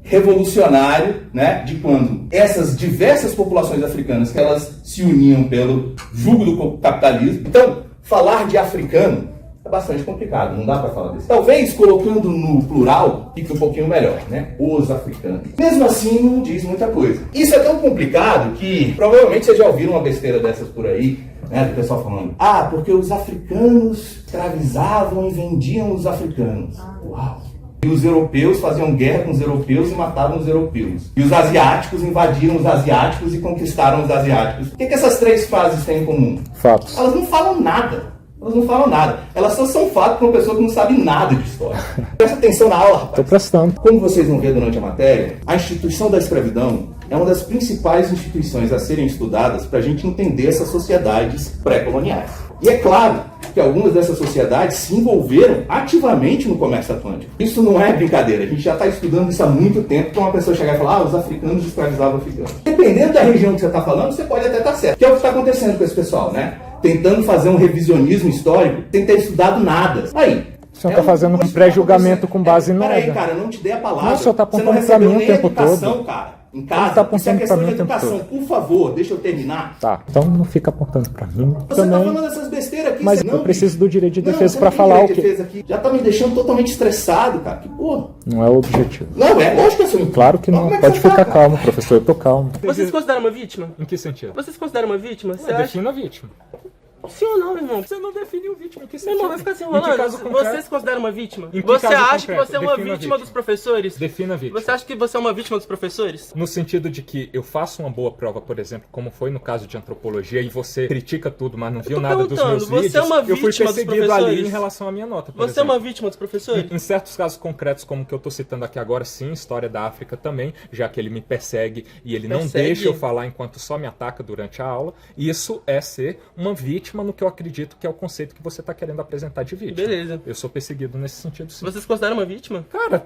revolucionário, né, de quando essas diversas populações africanas que elas se uniam pelo jugo do capitalismo. Então, falar de africano é bastante complicado, não dá para falar disso. Talvez colocando no plural fique um pouquinho melhor, né? Os africanos. Mesmo assim, não diz muita coisa. Isso é tão complicado que provavelmente vocês já ouviram uma besteira dessas por aí, né? Do pessoal falando, porque os africanos escravizavam e vendiam os africanos. Uau! E os europeus faziam guerra com os europeus e matavam os europeus. E os asiáticos invadiram os asiáticos e conquistaram os asiáticos. O que essas 3 frases têm em comum? Fatos. Elas não falam nada. Elas não falam nada. Elas só são fatos para uma pessoa que não sabe nada de história. Presta atenção na aula, rapaz. Tô prestando. Como vocês vão ver durante a matéria, a instituição da escravidão é uma das principais instituições a serem estudadas para a gente entender essas sociedades pré-coloniais. E é claro que algumas dessas sociedades se envolveram ativamente no comércio atlântico. Isso não é brincadeira. A gente já está estudando isso há muito tempo para uma pessoa chegar e falar, os africanos escravizavam africanos. Dependendo da região que você está falando, você pode até estar certo. Que é o que está acontecendo com esse pessoal, né? Tentando fazer um revisionismo histórico sem ter estudado nada. Aí. O senhor está fazendo um pré-julgamento com base em nada. Peraí, cara, eu não te dei a palavra. Não, o senhor está apontando para mim o tempo todo. Cara. em Ele casa. tá Isso é apontando pra questão mim de o tempo educação. todo. Por favor, deixa eu terminar. Tá, então não fica apontando pra mim. Você também. tá falando essas besteiras aqui. Mas você... eu preciso do direito de Não, defesa você pra não tem falar o direito de que... defesa aqui. Já tá me deixando totalmente estressado, cara. Que porra. Não é o objetivo. Não, é lógico que é seu. Claro que não. Como é que Pode você ficar tá, calmo, professor. Eu tô calmo. Você se considera uma vítima? Em que sentido? Você se considera uma vítima? Você Defina a vítima. Sim ou não, meu irmão? Você não definiu vítima. Em que Meu sentido? irmão, vai ficar se Em que enrolando. caso concreto? Você se considera uma vítima? Em que Você caso acha que concreto? você é uma Defina a vítima dos professores? Defina a vítima. Você acha que você é uma vítima dos professores? No sentido de que eu faço uma boa prova, por exemplo, como foi no caso de antropologia, e você critica tudo, mas não viu nada dos meus você vídeos, é uma eu fui vítima dos perseguido ali professores? em relação à minha nota, por Você é exemplo. uma vítima dos professores? Em certos casos concretos, como que eu tô citando aqui agora, sim, história da África também, já que ele me persegue e ele não Persegue? deixa eu falar enquanto só me ataca durante a aula. Isso é ser uma vítima no que eu acredito que é o conceito que você está querendo apresentar de vítima. Beleza. Eu sou perseguido nesse sentido, sim. Você se considera uma vítima? Cara,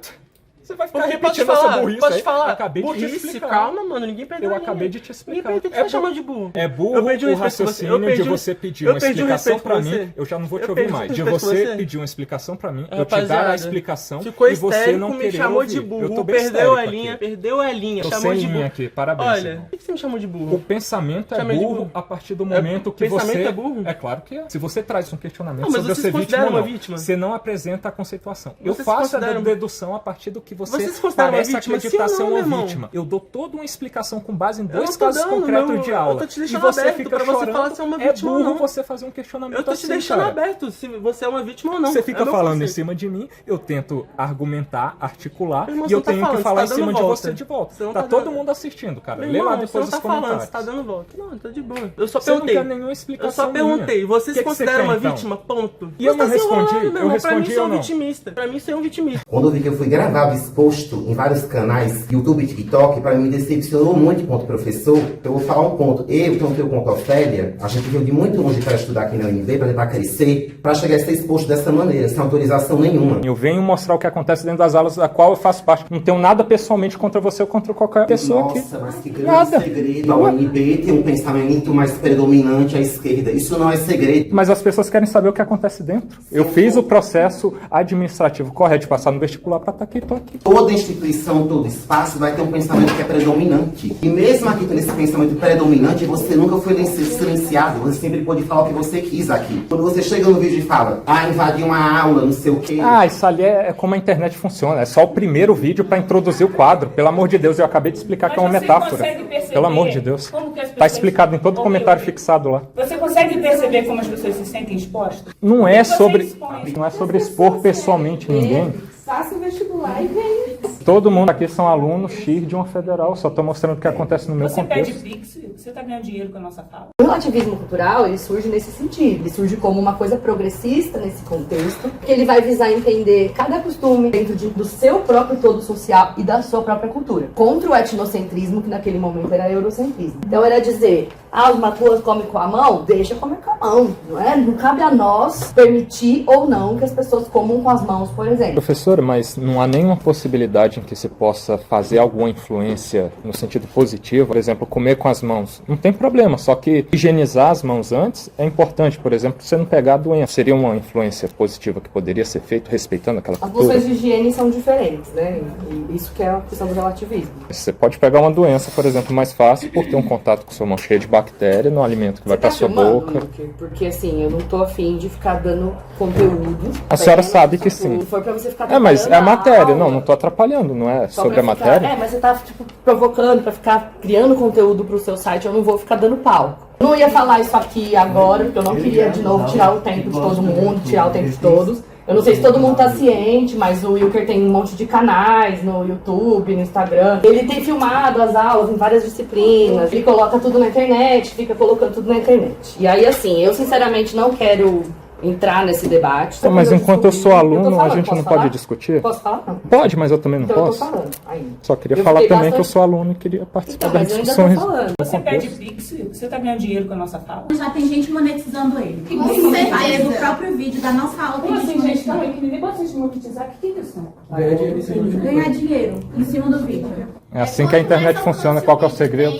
você vai ficar Porque pode repetindo essa falar, burrice pode aí. falar. Acabei de te Burrice, explicar. calma, mano, ninguém perdeu Eu a linha. acabei de te explicar. Ninguém perdeu, tá chamando de burro. É burro Eu perdi o o respeito por raciocínio você. de você pedir uma explicação pra mim. Eu já não vou te ouvir mais. De você pedir uma explicação pra mim, eu te dar a Rapaziada, explicação ficou e você histérico, não me querer chamou ouvir. de Eu burro, tô bem perdeu a histérico linha, aqui. perdeu a linha, Tô chamou sem de linha burro. aqui, parabéns. Olha, irmão. por que você me chamou de burro? O pensamento é Chamei de burro burro. a partir do momento que você... pensamento é burro? É claro que é. Se você traz um questionamento Não, mas sobre eu você ser se vítima considera ou não, uma vítima? você não apresenta a conceituação. Eu Você se faço considera a uma- dedução a partir do que você se considera uma parece vítima? acreditar Sim ou ser não, uma meu irmão? vítima. Eu dou toda uma explicação com base em Eu dois não tô casos dando, concretos meu, de eu aula. tô te E deixando você aberto fica pra você chorando. falar se é uma É vítima ou burro não. você fazer um questionamento Eu tô te assim, deixando cara. aberto se você é uma vítima ou não. Você fica É meu falando em conceito. cima de mim, eu tento argumentar, articular, Meu irmão, e eu você tá tenho que falando, falar em você tá cima dando de volta. você de volta. Você não Tá tá todo dando- mundo assistindo, cara. Meu Lê lá irmão, depois você não os tá falando, comentários. você tá dando volta. Não, tá de boa. Eu só Você não perguntei. quer nenhuma Eu explicação só perguntei. minha. Você O se que que você considera quer, uma então? vítima? Ponto. E eu Você não tá se enrolando, respondi? meu Eu irmão. Pra mim, respondi você é ou um não? vitimista. Pra mim, você é um vitimista. Quando eu vi que eu fui gravado, exposto em vários canais, YouTube e TikTok, para mim me decepcionou muito enquanto professor. Eu vou falar um ponto. Eu, tanto eu quanto a Ofélia, a gente veio de muito longe para estudar aqui na UNB, para tentar crescer, para chegar a ser exposto dessa maneira, sem autorização nenhuma. Eu venho mostrar o que acontece dentro das aulas da qual eu faço parte. Não tenho nada pessoalmente contra você ou contra qualquer pessoa aqui. Nossa, mas que grande Nada. segredo. A UNB tem um pensamento mais predominante à esquerda. Isso não é segredo. Mas as pessoas querem saber o que acontece dentro. Eu fiz o processo administrativo correto de passar no vestibular para estar aqui, tô aqui. Toda instituição, todo espaço vai ter um pensamento que é predominante. E mesmo aqui tendo esse pensamento predominante, você nunca foi silenciado. Você sempre pode falar o que você quis aqui. Quando você chega no vídeo e fala, invadiu uma aula, não sei o quê. Isso ali é como a internet funciona. É só o primeiro vídeo para introduzir o quadro. Pelo amor de Deus, eu acabei de explicar que é uma Mas você metáfora. consegue perceber Pelo amor de Deus. como que as Tá pessoas- explicado em todo comentário fixado lá. Você consegue perceber como as pessoas se sentem expostas? Não é Você sobre, expõe. não é sobre expor pessoalmente ninguém. Faça o vestibular e vem. Todo mundo aqui são alunos XIR de uma federal. Só estou mostrando o que acontece no meu Você pede contexto. Pix, você está ganhando dinheiro com a nossa fala. O relativismo cultural, ele surge nesse sentido. Ele surge como uma coisa progressista nesse contexto, que ele vai visar entender cada costume dentro do seu próprio todo social e da sua própria cultura. Contra o etnocentrismo, que naquele momento era eurocentrismo. Então era dizer, os matuas comem com a mão? Deixa comer com a mão, não é? Não cabe a nós permitir ou não que as pessoas comam com as mãos, por exemplo. Professora, mas não há nenhuma possibilidade em que se possa fazer alguma influência no sentido positivo? Por exemplo, comer com as mãos. Não tem problema, só que higienizar as mãos antes é importante. Por exemplo, você não pegar a doença. Seria uma influência positiva que poderia ser feito respeitando aquela As cultura? noções de higiene são diferentes, né? E isso que é a questão do relativismo. Você pode pegar uma doença, por exemplo, mais fácil por ter um contato com sua mão cheia de bactéria no alimento que vai para sua boca. Porque assim, eu não tô afim de ficar dando conteúdo. A senhora sabe que sim. Se for pra você ficar Mas é a atrapalhando matéria. aula, Não tô atrapalhando, não é só sobre a pra ficar- matéria. mas você tá tipo, provocando pra ficar criando conteúdo pro seu site, eu não vou ficar dando pau. Eu não ia falar isso aqui agora, porque eu não queria de novo tirar o tempo de todo mundo, tirar o tempo de todos. Eu não sei se todo mundo tá ciente, mas o Wilker tem um monte de canais no YouTube, no Instagram. Ele tem filmado as aulas em várias disciplinas. Ele coloca tudo na internet, fica colocando tudo na internet. E aí, assim, eu sinceramente não quero entrar nesse debate. Mas enquanto eu sou aluno, falando, a gente posso não falar? pode discutir? Posso falar? Não. Pode, mas eu também não Então posso. eu tô falando ainda. Só queria Eu falar fiquei também que eu bastante- sou aluno e queria participar Então, das mas eu ainda tô discussões. falando. Você pede Pix, você está ganhando dinheiro com a nossa fala. Já tem gente monetizando ele. Com Você certeza. faz do próprio vídeo da nossa aula. Como Tem assim, gente gente? Calma aí, monetizando. que depois de monetizar, o que é isso? Ganhar dinheiro em cima de Ganhar dinheiro em cima do vídeo. É assim que a internet funciona. Qual que é o segredo?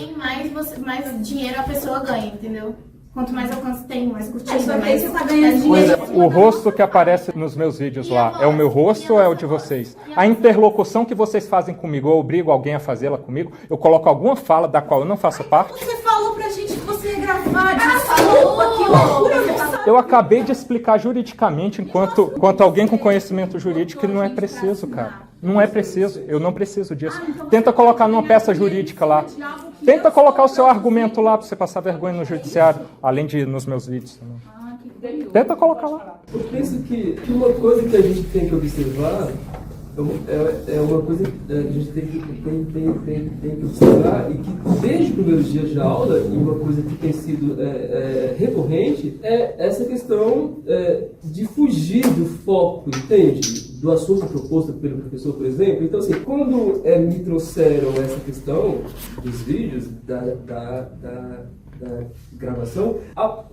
Mais dinheiro a pessoa ganha, entendeu? Quanto mais alcance tem, mais curtida, Aí mais você tá ganhando dinheiro. O rosto que aparece nos meus vídeos lá é o meu rosto ou é o de vocês? A interlocução que vocês fazem comigo, eu obrigo alguém a fazê-la comigo? Eu coloco alguma fala da qual eu não faço parte? Você falou pra gente que você ia gravar. Desculpa, que loucura. Eu acabei de explicar juridicamente, enquanto alguém com conhecimento jurídico, que não é preciso, cara. Não é preciso, eu não preciso disso. Tenta colocar numa peça jurídica lá. Tenta colocar o seu argumento lá para você passar vergonha no judiciário, além de nos meus vídeos também. Tenta colocar lá. Eu penso que uma coisa que a gente tem que observar é uma coisa que a gente tem que observar e que desde os primeiros dias de aula, e uma coisa que tem sido recorrente, é essa questão de fugir do foco, entende? Do assunto proposto pelo professor, por exemplo. Então, assim, quando me trouxeram essa questão dos vídeos, da gravação,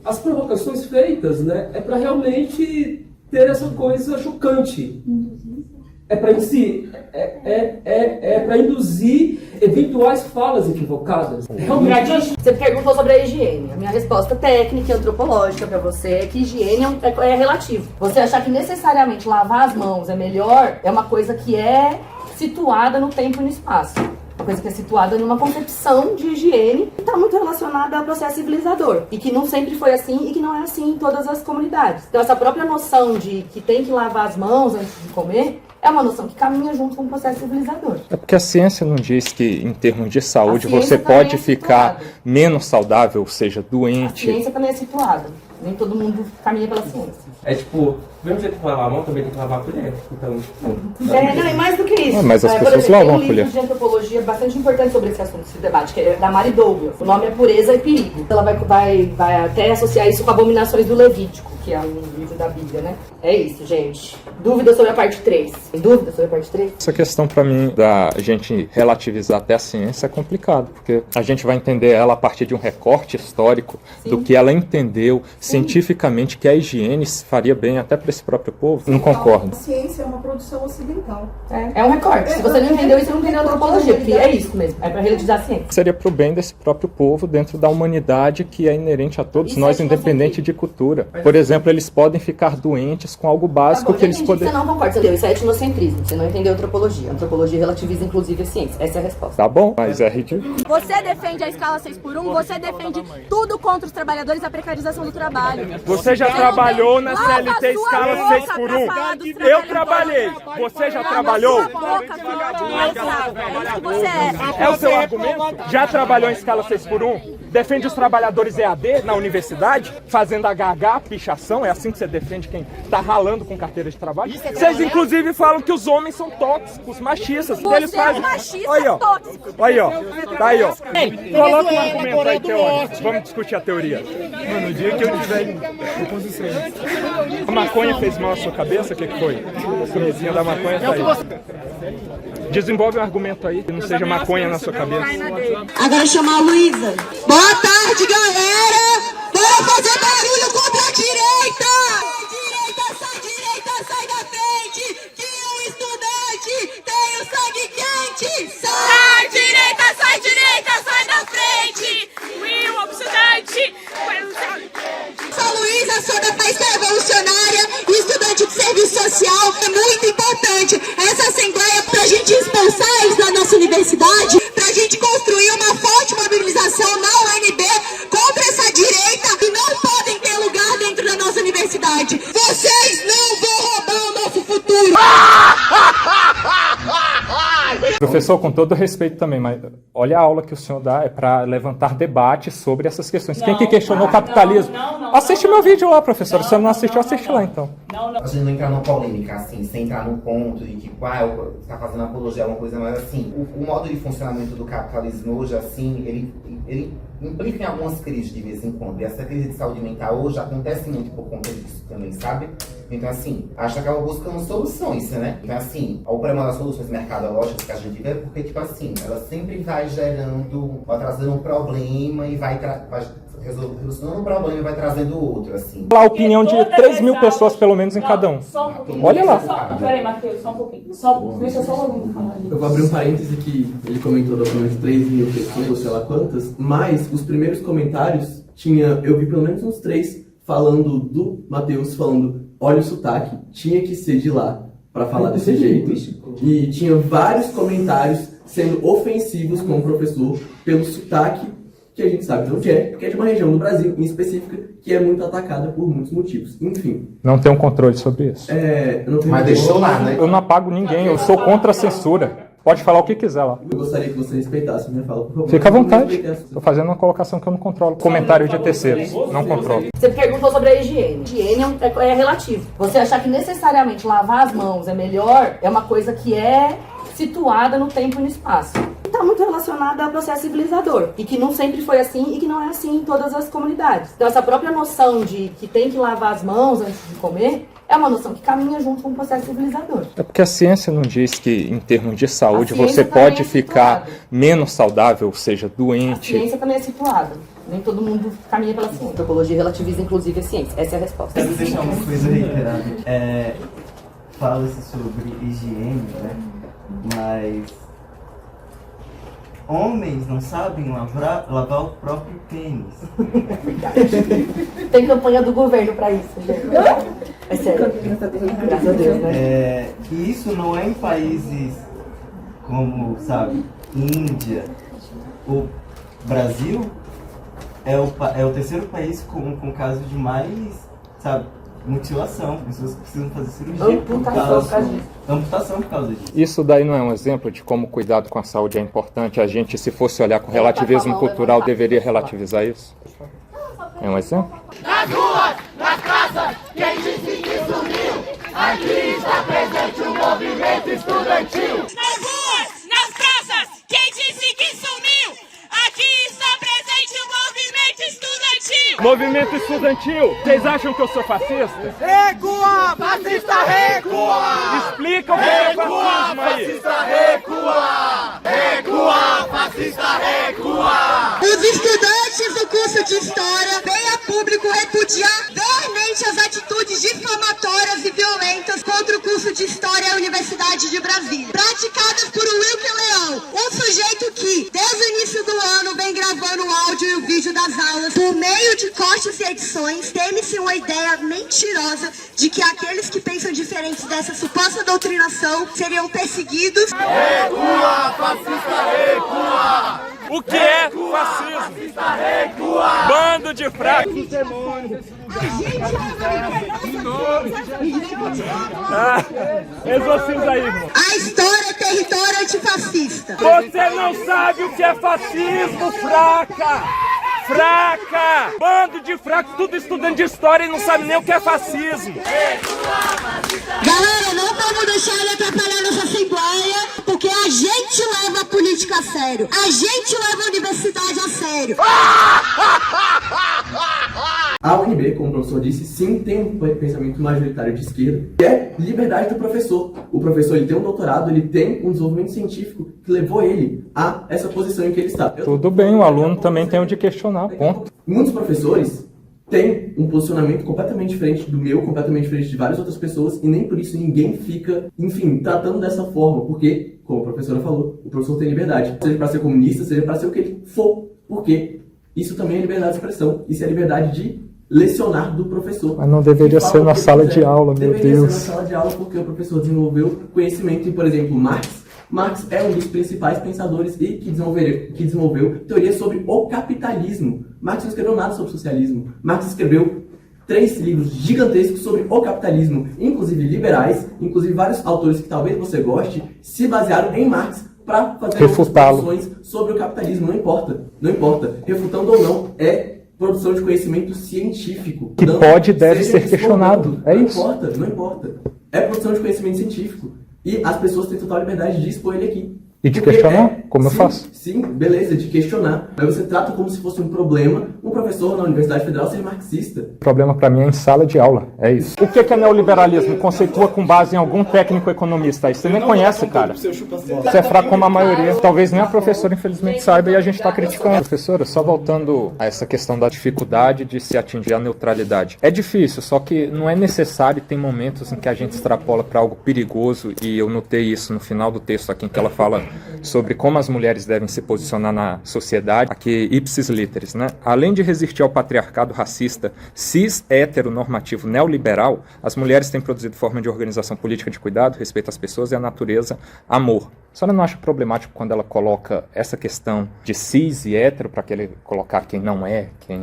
as provocações feitas, né, é para realmente ter essa coisa chocante. É para induzir eventuais falas equivocadas. Realmente. Você perguntou sobre a higiene. A minha resposta técnica e antropológica para você é que higiene é relativo. Você achar que necessariamente lavar as mãos é melhor é uma coisa que é situada no tempo e no espaço. Uma coisa que é situada numa concepção de higiene que está muito relacionada ao processo civilizador. E que não sempre foi assim e que não é assim em todas as comunidades. Então essa própria noção de que tem que lavar as mãos antes de comer é uma noção que caminha junto com o processo civilizador. É porque a ciência não diz que, em termos de saúde, você pode ficar menos saudável, ou seja, doente. A ciência também é situada. Nem todo mundo caminha pela ciência. É tipo, mesmo jeito que lavar a mão, também tem que lavar a colher. Então, não, e mais do que isso. Mas as por pessoas exemplo, lavam a tem um colher. livro de antropologia bastante importante sobre esse assunto, esse debate, que é da Mary Douglas. O nome é Pureza e Perigo. Ela vai até associar isso com Abominações do Levítico, que é um livro da Bíblia, né? É isso, gente. Dúvida sobre a parte 3? Tem dúvida sobre a parte 3? Essa questão, para mim, da gente relativizar até a ciência é complicado, porque a gente vai entender ela a partir de um recorte histórico do que ela entendeu cientificamente que a higiene faria bem até para esse próprio povo. Não concordo. A ciência é uma produção ocidental. É um recorte. Se você não entendeu isso, você não entendeu a antropologia, porque é isso mesmo. É para relativizar a ciência. Seria para o bem desse próprio povo dentro da humanidade que é inerente a todos nós, independente de cultura. Por exemplo, eles podem ficar doentes com algo básico que eles podem... Você não concorda, você entendeu? Isso é etnocentrismo. Você não entendeu antropologia. A antropologia relativiza, inclusive, a ciência. Essa é a resposta. Tá bom, mas é ridículo. Você defende a escala 6x1, você defende tudo contra os trabalhadores e a precarização do trabalho. Você já trabalhou na CLT escala 6x1? Eu trabalhei. Você já trabalhou? É o seu argumento? Já trabalhou em escala 6x1? Defende os trabalhadores EAD na universidade, fazendo HH, pichação? É assim que você defende quem está ralando com carteira de trabalho? Vocês, inclusive, falam que os homens são tóxicos, machistas. Você eles fazem... é machista, aí, ó. tóxico. Aí, ó. Tá aí, ó. Coloca um argumento aí teórico. Vamos discutir a teoria. Mano, o dia que eu tiver em posição. A maconha fez mal à sua cabeça? O que foi? A sumizinha da maconha tá aí. Desenvolve um argumento aí, que não seja maconha na sua cabeça. Agora chamar a Luísa. Boa tarde, galera! Bora fazer barulho contra a direita! Direita, sai da frente! Que o estudante tem o sangue quente! Sai direita, sai da frente! O estudante! Sou Luísa, sou da Paista Revolucionária, estudante de serviço social. É muito importante essa assembleia pra gente expulsar eles da nossa universidade, pra gente construir uma forte mobilização na UNB contra essa direita que não podem ter lugar dentro da nossa universidade. Vocês não vão roubar o nosso futuro! Professor, com todo respeito também, mas olha a aula que o senhor dá, é para levantar debate sobre essas questões. Quem que questionou o capitalismo? Assiste meu vídeo lá, professor. Se você não assistiu, assiste lá, então. A gente não entrar numa polêmica, assim, sem entrar num ponto de que está fazendo apologia a uma coisa, mas assim, o modo de funcionamento do capitalismo hoje, assim, ele implica em algumas crises de vez em quando. E essa crise de saúde mental hoje acontece muito por conta disso também, sabe? Então, assim, acho que acaba buscando soluções, né? Então, assim, o problema das soluções mercadológicas que a gente vê é porque, tipo assim, ela sempre vai gerando, vai trazendo um problema e vai resolvendo um problema e vai trazendo outro, assim. A opinião de 3 mil pessoas, pelo menos, em cada um. Olha lá. Peraí, Matheus, só um pouquinho. Deixa só o aluno falar. Eu vou abrir um parêntese aqui. Ele comentou da opinião de 3 mil pessoas, ou sei lá quantas, mas os primeiros comentários eu vi pelo menos uns 3 falando do Matheus, falando, olha o sotaque, tinha que ser de lá para falar desse jeito. E tinha vários comentários sendo ofensivos com o professor pelo sotaque, que a gente sabe de onde é, porque é de uma região do Brasil, em específica, que é muito atacada por muitos motivos. Enfim. Não tenho controle sobre isso. Mas deixou lá, né? Eu não apago ninguém, eu sou contra a censura. Pode falar o que quiser lá. Eu gostaria que você respeitasse a minha fala, por favor. Fica à vontade. Estou fazendo uma colocação que eu não controlo. Comentário de terceiros, não controlo. Você perguntou sobre a higiene. Higiene é relativo. Você achar que necessariamente lavar as mãos é melhor é uma coisa que é situada no tempo e no espaço. Está muito relacionada ao processo civilizador. E que não sempre foi assim e que não é assim em todas as comunidades. Então essa própria noção de que tem que lavar as mãos antes de comer é uma noção que caminha junto com o processo civilizador. É porque a ciência não diz que, em termos de saúde, você pode ficar menos saudável, ou seja, doente. A ciência também é situada. Nem todo mundo caminha pela ciência. A antropologia relativiza, inclusive, a ciência. Essa é a resposta. Quero deixar uma coisa reiterada. Fala-se sobre higiene, né? Mas homens não sabem lavar o próprio pênis. Tem campanha do governo pra isso, gente. É sério. Graças a Deus, né? E isso não é em países como, sabe, Índia. O Brasil é o terceiro país com caso de mais, sabe, mutilação. Pessoas que precisam fazer cirurgia amputação por causa disso. Isso daí não é um exemplo de como o cuidado com a saúde é importante? A gente, se fosse olhar com relativismo cultural, deveria relativizar isso? É um exemplo? Nas ruas, nas praças, quem disse que sumiu? Aqui está presente o movimento estudantil. Nas ruas, nas praças, quem disse que sumiu? Aqui está presente o movimento estudantil. Movimento estudantil, vocês acham que eu sou fascista? Recua, fascista, recua! Explica o que é fascismo aí. Fascista, recua! Recua, fascista, recua! Os estudantes do curso de História vêm a público repudiar veemente as atitudes difamatórias e violentas contra o curso de História da Universidade de Brasília, praticadas por Wilker Leão, um sujeito que, desde o início do ano, vem gravando o áudio e o vídeo das aulas. Por meio de cortes e edições, teme-se uma ideia mentirosa de que aqueles que pensam diferente dessa suposta doutrinação seriam perseguidos. Recua, fascista, recua! O que é fascismo? Bando de fracos. Exorciza aí, irmão. A história é território antifascista. Você não sabe o que é fascismo, fraca! Fraca! Bando de fracos, tudo estudando de história e não sabe nem o que é fascismo. Galera, não vamos deixar ele atrapalhar nossa assembleia, porque a gente leva a política a sério. A gente leva a universidade a sério. A UNB, como o professor disse, sim, tem um pensamento majoritário de esquerda, que é liberdade do professor. O professor, ele tem um doutorado, ele tem um desenvolvimento científico que levou ele a essa posição em que ele está. Tudo bem, o aluno também tem o de questionar, ponto. Muitos professores têm um posicionamento completamente diferente do meu, completamente diferente de várias outras pessoas, e nem por isso ninguém fica, enfim, tratando dessa forma, porque, como a professora falou, o professor tem liberdade, seja para ser comunista, seja para ser o que ele for, porque isso também é liberdade de expressão, isso é liberdade de lecionar do professor. Mas não deveria ser na sala de aula, meu Deus. Deveria ser na sala de aula porque o professor desenvolveu conhecimento, e, por exemplo, Marx é um dos principais pensadores e que desenvolveu teorias sobre o capitalismo. Marx não escreveu nada sobre socialismo. Marx escreveu 3 livros gigantescos sobre o capitalismo, inclusive liberais, inclusive vários autores que talvez você goste, se basearam em Marx para fazer refutá-lo sobre o capitalismo. Não importa. Refutando ou não, é produção de conhecimento científico. Que pode e deve ser questionado. É isso. Não importa. É produção de conhecimento científico. E as pessoas têm total liberdade de expor ele aqui. E de questionar, como eu faço. Sim, beleza, de questionar. Mas você trata como se fosse um problema um professor na Universidade Federal ser marxista. O problema para mim é em sala de aula, é isso. O que é neoliberalismo? Conceitua com base em algum técnico economista. Aí você nem conhece, cara. Você é fraco como a maioria. Talvez nem a professora, infelizmente, saiba e a gente está criticando. Professora, só voltando a essa questão da dificuldade de se atingir a neutralidade. É difícil, só que não é necessário. Tem momentos em que a gente extrapola para algo perigoso, e eu notei isso no final do texto aqui, em que ela fala sobre como as mulheres devem se posicionar na sociedade, aqui ipsis literis, né? Além de resistir ao patriarcado racista cis, heteronormativo, neoliberal, as mulheres têm produzido forma de organização política de cuidado, respeito às pessoas e à natureza, amor. A senhora não acha problemático quando ela coloca essa questão de cis e hétero para colocar quem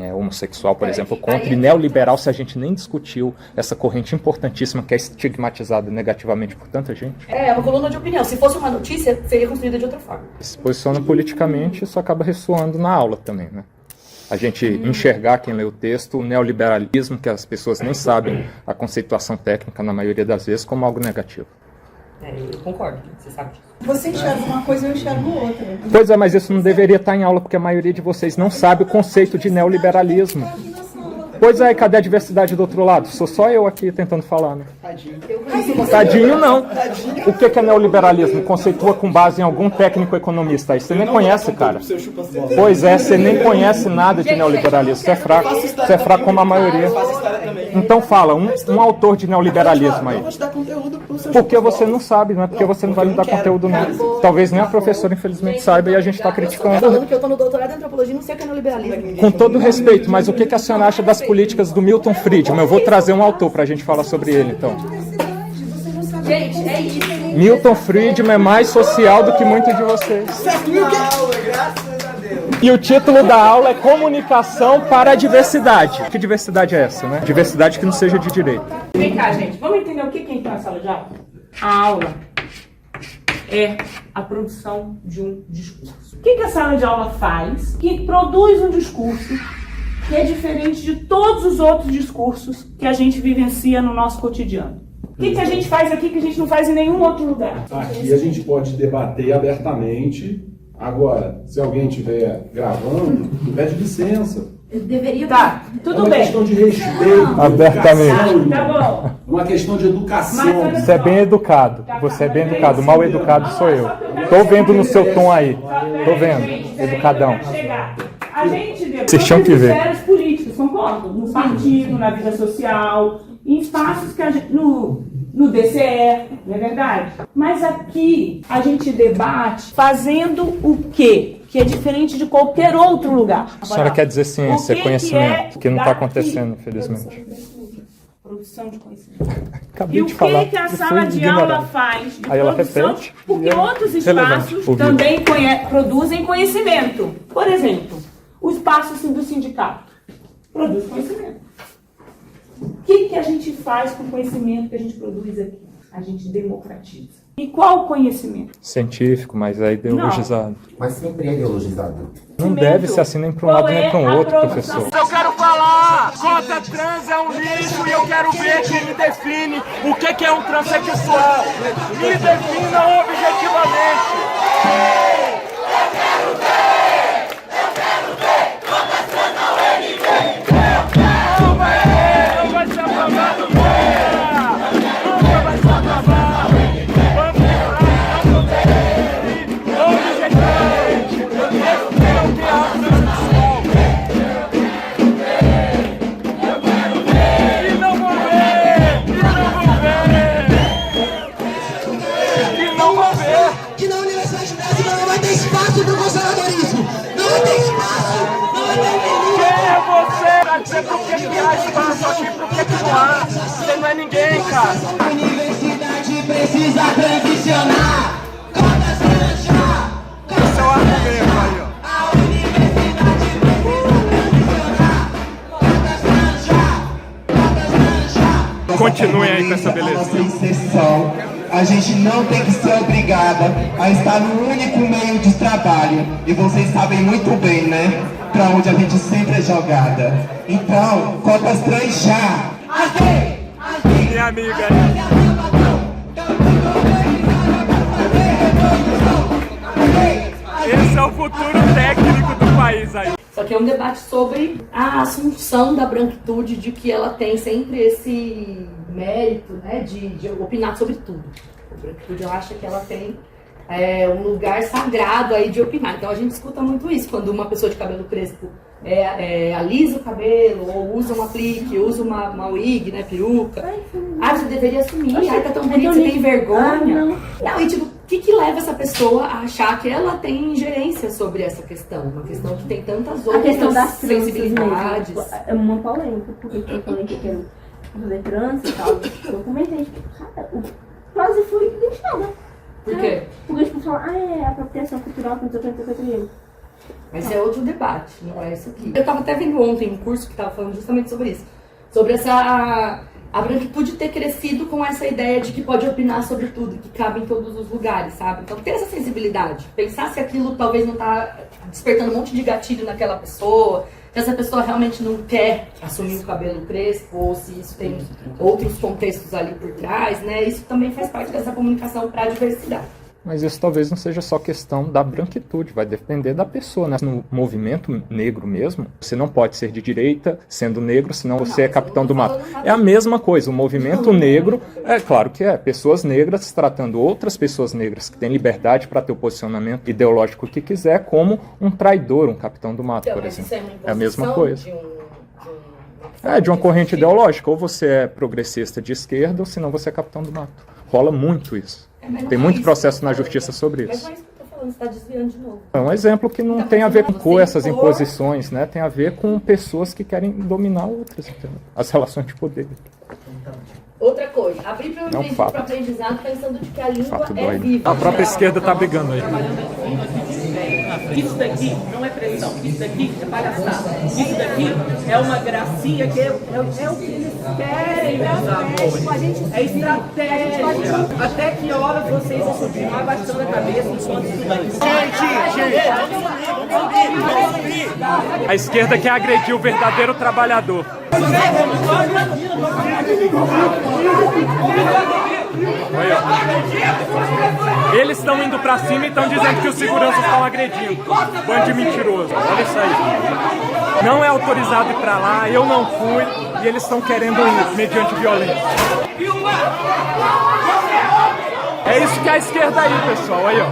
é homossexual, por exemplo, contra e neoliberal, se a gente nem discutiu essa corrente importantíssima que é estigmatizada negativamente por tanta gente? É uma coluna de opinião. Se fosse uma notícia, seria construída de outra forma. Se posiciona politicamente, isso acaba ressoando na aula também, né? A gente enxergar, quem lê o texto, o neoliberalismo, que as pessoas nem sabem a conceituação técnica, na maioria das vezes, como algo negativo. Eu concordo, você sabe disso. Você enxerga uma coisa, eu enxergo outra. Pois é, mas isso não deveria estar em aula, porque a maioria de vocês não sabe o conceito de neoliberalismo. Pois é, e cadê a diversidade do outro lado? Sou só eu aqui tentando falar, né? Tadinho não. O que é neoliberalismo? Conceitua com base em algum técnico economista. Aí você nem conhece, cara. Pois é, você nem conhece nada de neoliberalismo. Você é fraco. Você é fraco como a maioria. Então fala, um autor de neoliberalismo aí. Porque você não sabe, não é porque você não vai me dar conteúdo não. Talvez nem a professora, infelizmente, saiba e a gente está criticando. Falando que eu tô no doutorado em antropologia, não sei o que é neoliberalismo. Com todo respeito, mas o que a senhora acha das políticas do Milton Friedman? Eu vou trazer um autor para a gente falar sobre ele, então. Gente, é isso. Milton Friedman é mais social do que muitos de vocês. E o título da aula é Comunicação para a Diversidade. Que diversidade é essa, né? Diversidade que não seja de direito. Vem cá, gente. Vamos entender o que é então a sala de aula? A aula é a produção de um discurso. O que a sala de aula faz? Que produz um discurso que é diferente de todos os outros discursos que a gente vivencia no nosso cotidiano. O que a gente faz aqui que a gente não faz em nenhum outro lugar? Aqui a gente pode debater abertamente. Agora, se alguém estiver gravando, pede licença. Eu deveria... Tá, tudo bem. É uma questão de respeito. Abertamente. Tá bom. Uma questão de educação. Você é bem educado. Você é bem educado. O mal educado sou eu. Tô vendo no seu tom aí. Tô vendo. Educadão. A gente Vocês tinham que ver. esferas políticas, concordo? No partido, na vida social, em espaços que a gente... No DCE, não é verdade? Mas aqui a gente debate fazendo o quê? Que é diferente de qualquer outro lugar. A senhora quer dizer ciência, conhecimento, que não está acontecendo, infelizmente. Produção de conhecimento. Acabei de falar. E o que a sala de aula faz de Aí ela produção? repete. Porque outros espaços também produzem conhecimento. Por exemplo, o espaço do sindicato produz conhecimento. O que a gente faz com o conhecimento que a gente produz aqui? A gente democratiza. E qual o conhecimento? Científico, mas é ideologizado. Mas sempre é ideologizado. Não deve ser assim nem para um lado nem para um outro, professor. Eu quero falar! Cota trans é um lixo e eu quero ver quem me define o que é um transexual. Me definam objetivamente. Eu quero ver! Cota trans na UNB! Não vai ser aprovado nunca vai ser aprovado. Vamos lá, não objetivamente. Eu quero ver o que é um transexual. E não vou ver! E não vou ver! Que na Universidade Brasileira não vai ter espaço pro conservadorismo. Não vai ter espaço. Não vai ter Quem é você pra dizer por que há espaço aqui, por que não há? Você não é ninguém, cara. A universidade precisa transicionar. Cotas transicionar. Esse é o argumento aí, ó. A universidade precisa transicionar. Cotas transicionar. Cotas transicionar. Continuem aí com essa beleza. A gente não tem que ser obrigada a estar no único meio de trabalho. E vocês sabem muito bem, né? Pra onde a gente sempre é jogada. Então, cotas trans já! Minha amiga aí. Esse é o futuro técnico do país aí. Só que é um debate sobre a assunção da branquitude, de que ela tem sempre esse mérito, né, de opinar sobre tudo. A branquitude, eu acho que ela tem um lugar sagrado aí de opinar. Então a gente escuta muito isso, quando uma pessoa de cabelo crespo alisa o cabelo, ou usa um aplique, usa uma wig, né, peruca. Você deveria assumir, tá tão bonito, você tem vergonha. Não, e tipo, que leva essa pessoa a achar que ela tem ingerência sobre essa questão? Uma questão que tem tantas A questão outras das sensibilidades. mesmo, é uma polêmica, porque eu falei que eu quero fazer trans e tal, eu comentei, tipo, cara, quase fui deixada. Por quê? Porque, tipo, falam, é apropriação cultural, não sei o que. Mas é outro debate, não é isso aqui. Eu tava até vendo ontem um curso que tava falando justamente sobre isso. Sobre a branquitude ter crescido com essa ideia de que pode opinar sobre tudo, que cabe em todos os lugares, sabe? Então ter essa sensibilidade, pensar se aquilo talvez não tá despertando um monte de gatilho naquela pessoa, se essa pessoa realmente não quer assumir o cabelo crespo, ou se isso tem outros contextos ali por trás, né? Isso também faz parte dessa comunicação para a diversidade. Mas isso talvez não seja só questão da branquitude, vai depender da pessoa, né? No movimento negro mesmo, você não pode ser de direita sendo negro, senão você é capitão do mato. É a mesma coisa, o movimento negro, é claro que é, pessoas negras tratando outras pessoas negras que têm liberdade para ter o posicionamento ideológico que quiser, como um traidor, um capitão do mato, por exemplo. É a mesma coisa. De uma corrente ideológica, ou você é progressista de esquerda, ou senão você é capitão do mato. Rola muito isso. Tem muito processo na justiça sobre isso. Mas não é isso que eu tô falando, você tá desviando de novo. É um exemplo que não tem a ver com essas imposições, né? Tem a ver com pessoas que querem dominar outras, entendeu? As relações de poder. Outra coisa, abrir para o aprendizado pensando de que a língua é viva. A própria esquerda tá brigando aí. Isso daqui não é pressão, isso daqui é palhaçada. Isso daqui é uma gracinha que é o que eles querem, meus amores. É estratégia. Até que hora vocês vão continuar baixando a cabeça enquanto estudantes? A esquerda quer agredir o verdadeiro trabalhador. Aí, ó. Eles estão indo pra cima e estão dizendo que os seguranças estão agredindo. Bando de mentiroso. Olha isso aí. Não é autorizado ir pra lá, eu não fui e eles estão querendo ir mediante violência. É isso que é a esquerda aí, pessoal. Aí, ó.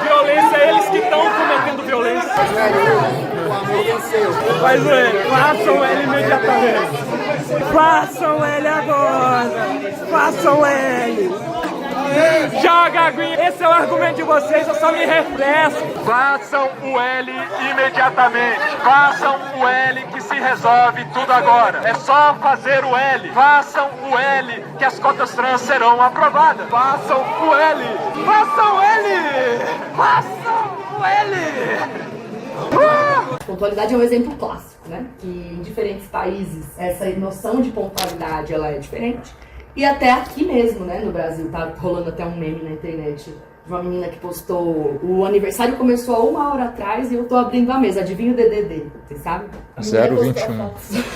Violência, eles que estão cometendo violência. O amor venceu. Faz o L, façam L imediatamente. Façam L agora. Façam L. Joga aguinha. Esse é o argumento de vocês, eu só me refresco. Façam o L imediatamente. Façam o L que se resolve tudo agora. É só fazer o L. Façam o L que as cotas trans serão aprovadas. Façam o L. Façam o L. Façam o L. Pontualidade é um exemplo clássico, né? Que em diferentes países essa noção de pontualidade ela é diferente. E até aqui mesmo, né, no Brasil, tá rolando até um meme na internet de uma menina que postou: o aniversário começou há 1 hora atrás e eu tô abrindo a mesa, adivinha o DDD, vocês sabem? 021. A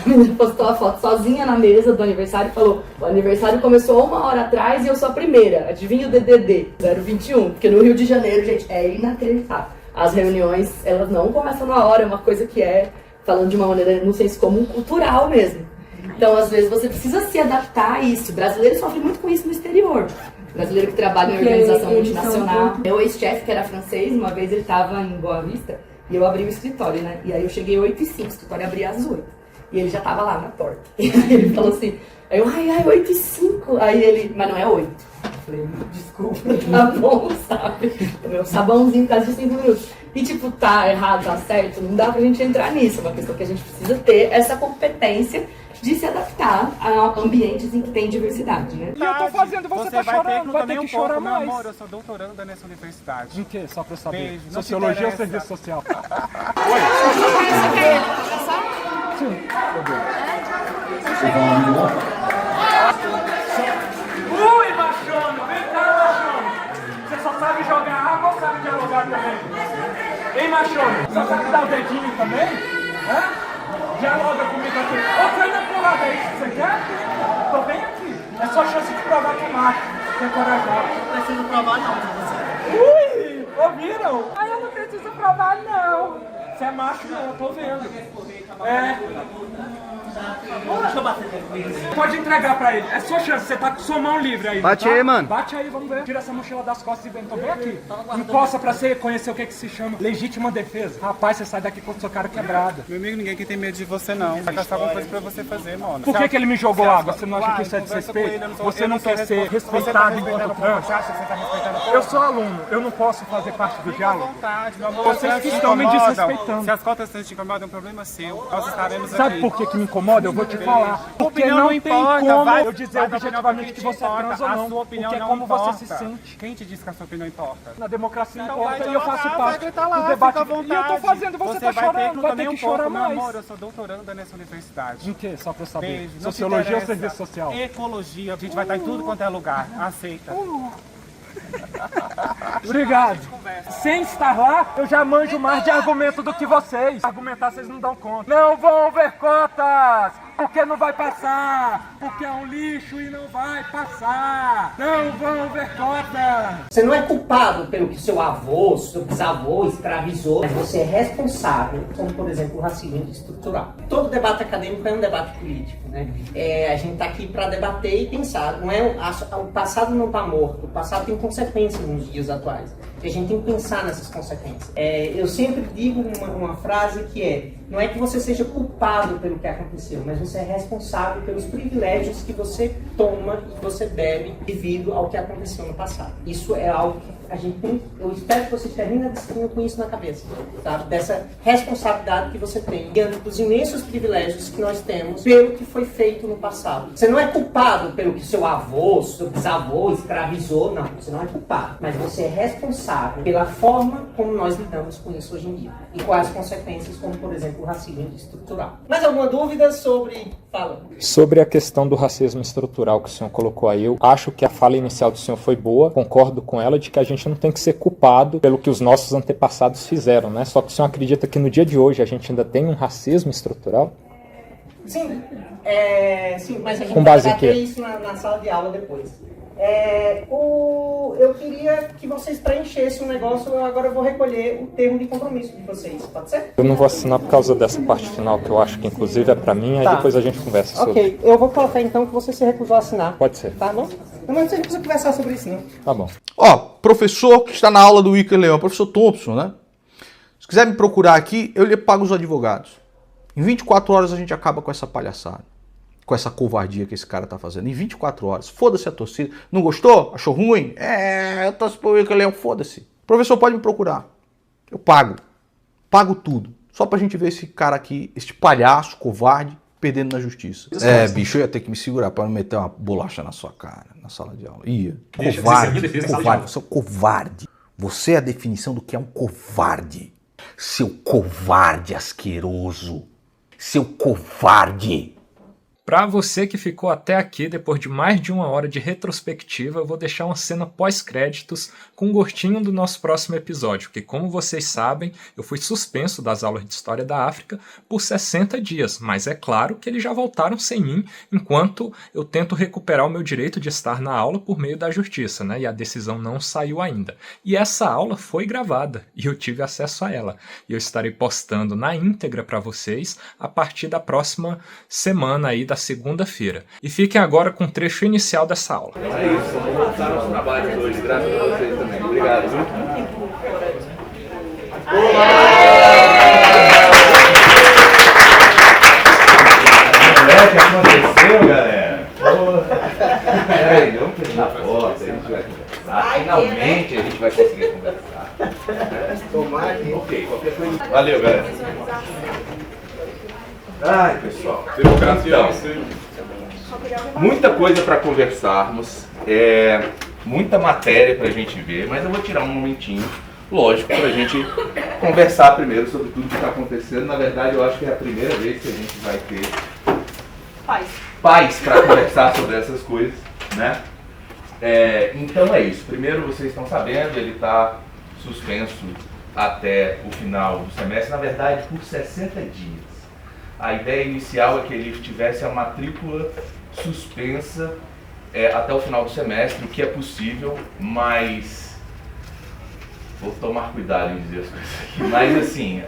menina postou a foto sozinha na mesa do aniversário e falou: o aniversário começou há 1 hora atrás e eu sou a primeira, adivinha o DDD, 021, porque no Rio de Janeiro, gente, é inacreditável. As reuniões, elas não começam na hora, é uma coisa que é, falando de uma maneira, no senso comum, cultural mesmo. Então, às vezes, você precisa se adaptar a isso. O brasileiro sofre muito com isso no exterior. O brasileiro que trabalha em organização multinacional. Meu ex-chefe, que era francês, uma vez ele estava em Boa Vista e eu abri o escritório, né? E aí eu cheguei 8h05, o escritório abria às 8h. E ele já estava lá na porta. E aí ele falou assim, aí eu, 8h05. Aí ele, mas não é 8. Eu falei, desculpa, tá bom, sabe? O meu sabãozinho, quase de 5 minutos. E tipo, tá errado, tá certo, não dá pra gente entrar nisso. É uma questão que a gente precisa ter essa competência de se adaptar a ambientes em que tem diversidade, né? E eu tô fazendo, você tá chorando, vai ter que chorar meu mais. amor, eu sou doutoranda nessa universidade. Em que? Só pra eu saber. Beijo, Sociologia ou serviço social? Oi. Sim. Ui, machona, vem cá, machona. Você só sabe jogar água ou sabe dialogar também? Hein, machona? Só sabe dar o dedinho também? Hã? Dialoga comigo aqui. Ô, sai da porrada aí, você quer? Tô bem aqui. É só chance de provar que mata. Você é corajoso. Não preciso provar não pra você. Ui, ouviram? Ai, eu não preciso provar não. Você é macho não, eu tô vendo. É. Deixa eu bater com ele. Pode entregar pra ele. É sua chance, você tá com sua mão livre aí. Bate tá? aí, mano. Bate aí, vamos ver. Tira essa mochila das costas e vem. Tô bem aqui. Encosta pra você conhecer o que se chama legítima defesa. Rapaz, você sai daqui com o seu cara quebrado. Meu amigo, ninguém tem medo de você, não. Vai caçar alguma coisa pra você fazer, mano. Por que ele me jogou água? Você não acha que isso é desrespeito? Você não quer ser respeitado enquanto trans? Você acha que você tá respeitando o povo? Eu sou aluno, eu não posso fazer parte do diálogo. Vocês que estão me desrespeitando. Se as cotas trans te incomodam, é um problema seu. Nós estaremos Sabe aqui. por que me incomoda? Eu vou te falar. Porque opinião não não tem importa, como vai- eu dizer vai da objetivamente opinião que você é importa. trans ou não. A sua opinião Porque é não como importa. você se sente. Quem te disse que a sua opinião importa? Na democracia Então importa vai e eu faço dialogar, parte vai gritar lá, do debate. fica à vontade. E eu tô fazendo, você tá vai ter chorando, tudo vai também ter um que pouco, chorar meu mais. amor, eu sou doutoranda nessa universidade. Em quê? Só pra eu saber. Beijo, não te Sociologia ou interessa. serviço social? Ecologia, a gente vai estar em tudo quanto é lugar. Aceita. Obrigado. Sem estar lá, eu já manjo mais de argumento do que vocês. Argumentar vocês não dão conta. Não vão ver cotas, porque não vai passar. Porque é um lixo e não vai passar. Não vão ver cotas. Você não é culpado pelo que seu avô, seu bisavô escravizou, mas você é responsável, como por exemplo o racismo estrutural. Todo debate acadêmico é um debate político, né? A gente está aqui para debater e pensar. Não é, o passado não está morto, o passado tem consequências nos dias atuais. E a gente tem que pensar nessas consequências. Eu sempre digo uma frase que é: não é que você seja culpado pelo que aconteceu, mas você é responsável pelos privilégios que você toma e que você bebe devido ao que aconteceu no passado. Isso é algo que a gente tem. Eu espero que vocês terminem a disciplina com isso na cabeça, sabe? Dessa responsabilidade que você tem diante dos imensos privilégios que nós temos pelo que foi feito no passado. Você não é culpado pelo que seu avô, seu bisavô escravizou, não. Você não é culpado, mas você é responsável pela forma como nós lidamos com isso hoje em dia e quais as consequências, como por exemplo o racismo estrutural. Mais alguma dúvida sobre... Fala. Sobre a questão do racismo estrutural que o senhor colocou aí, eu acho que a fala inicial do senhor foi boa, concordo com ela, de que a gente não tem que ser culpado pelo que os nossos antepassados fizeram, né? Só que o senhor acredita que no dia de hoje a gente ainda tem um racismo estrutural? Sim, sim, mas a gente Com vai base em debater quê? isso na sala de aula depois. Eu queria que vocês preenchessem um negócio, agora eu vou recolher o termo de compromisso de vocês, pode ser? Eu não vou assinar por causa dessa parte final, que eu acho que inclusive é pra mim, aí Tá. depois a gente conversa sobre. Ok, eu vou colocar então que você se recusou a assinar. Pode ser. Tá bom? Não, mas a gente precisa conversar sobre isso, não. Tá bom. Ó, professor que está na aula do Iker Leão, professor Thompson, né? Se quiser me procurar aqui, eu lhe pago os advogados. Em 24 horas a gente acaba com essa palhaçada, com essa covardia que esse cara tá fazendo. Em 24 horas. Foda-se a torcida. Não gostou? Achou ruim? Eu torço pro Iker Leão. Foda-se. Professor, pode me procurar. Eu pago. Pago tudo. Só pra gente ver esse cara aqui, este palhaço covarde, perdendo na justiça. Bicho, eu ia ter que me segurar pra não meter uma bolacha na sua cara, na sala de aula. Ia. Covarde. Covarde. Você é um covarde. Você é a definição do que é um covarde. Seu covarde asqueroso. Seu covarde. Para você que ficou até aqui, depois de mais de 1 hora de retrospectiva, eu vou deixar uma cena pós-créditos com um gostinho do nosso próximo episódio, que como vocês sabem, eu fui suspenso das aulas de História da África por 60 dias, mas é claro que eles já voltaram sem mim, enquanto eu tento recuperar o meu direito de estar na aula por meio da justiça, né? E a decisão não saiu ainda. E essa aula foi gravada, e eu tive acesso a ela. E eu estarei postando na íntegra para vocês a partir da próxima semana aí, da segunda-feira. E fiquem agora com o trecho inicial dessa aula. É isso, vamos voltar aos trabalhos hoje, graças a vocês também. Obrigado, viu? O que aconteceu, galera? Peraí, vamos fechar a porta, a gente vai conversar. Finalmente a gente vai conseguir conversar. Tomar aqui. Ok, qualquer coisa. Valeu, galera. Ai, pessoal. Então, muita coisa para conversarmos, muita matéria para a gente ver, mas eu vou tirar um momentinho, lógico, para a gente conversar primeiro sobre tudo que está acontecendo. Na verdade, eu acho que é a primeira vez que a gente vai ter paz para conversar sobre essas coisas, né? Então é isso. Primeiro, vocês estão sabendo, ele está suspenso até o final do semestre, na verdade, por 60 dias. A ideia inicial é que ele tivesse a matrícula suspensa até o final do semestre, o que é possível, mas vou tomar cuidado em dizer as coisas aqui. Mas assim,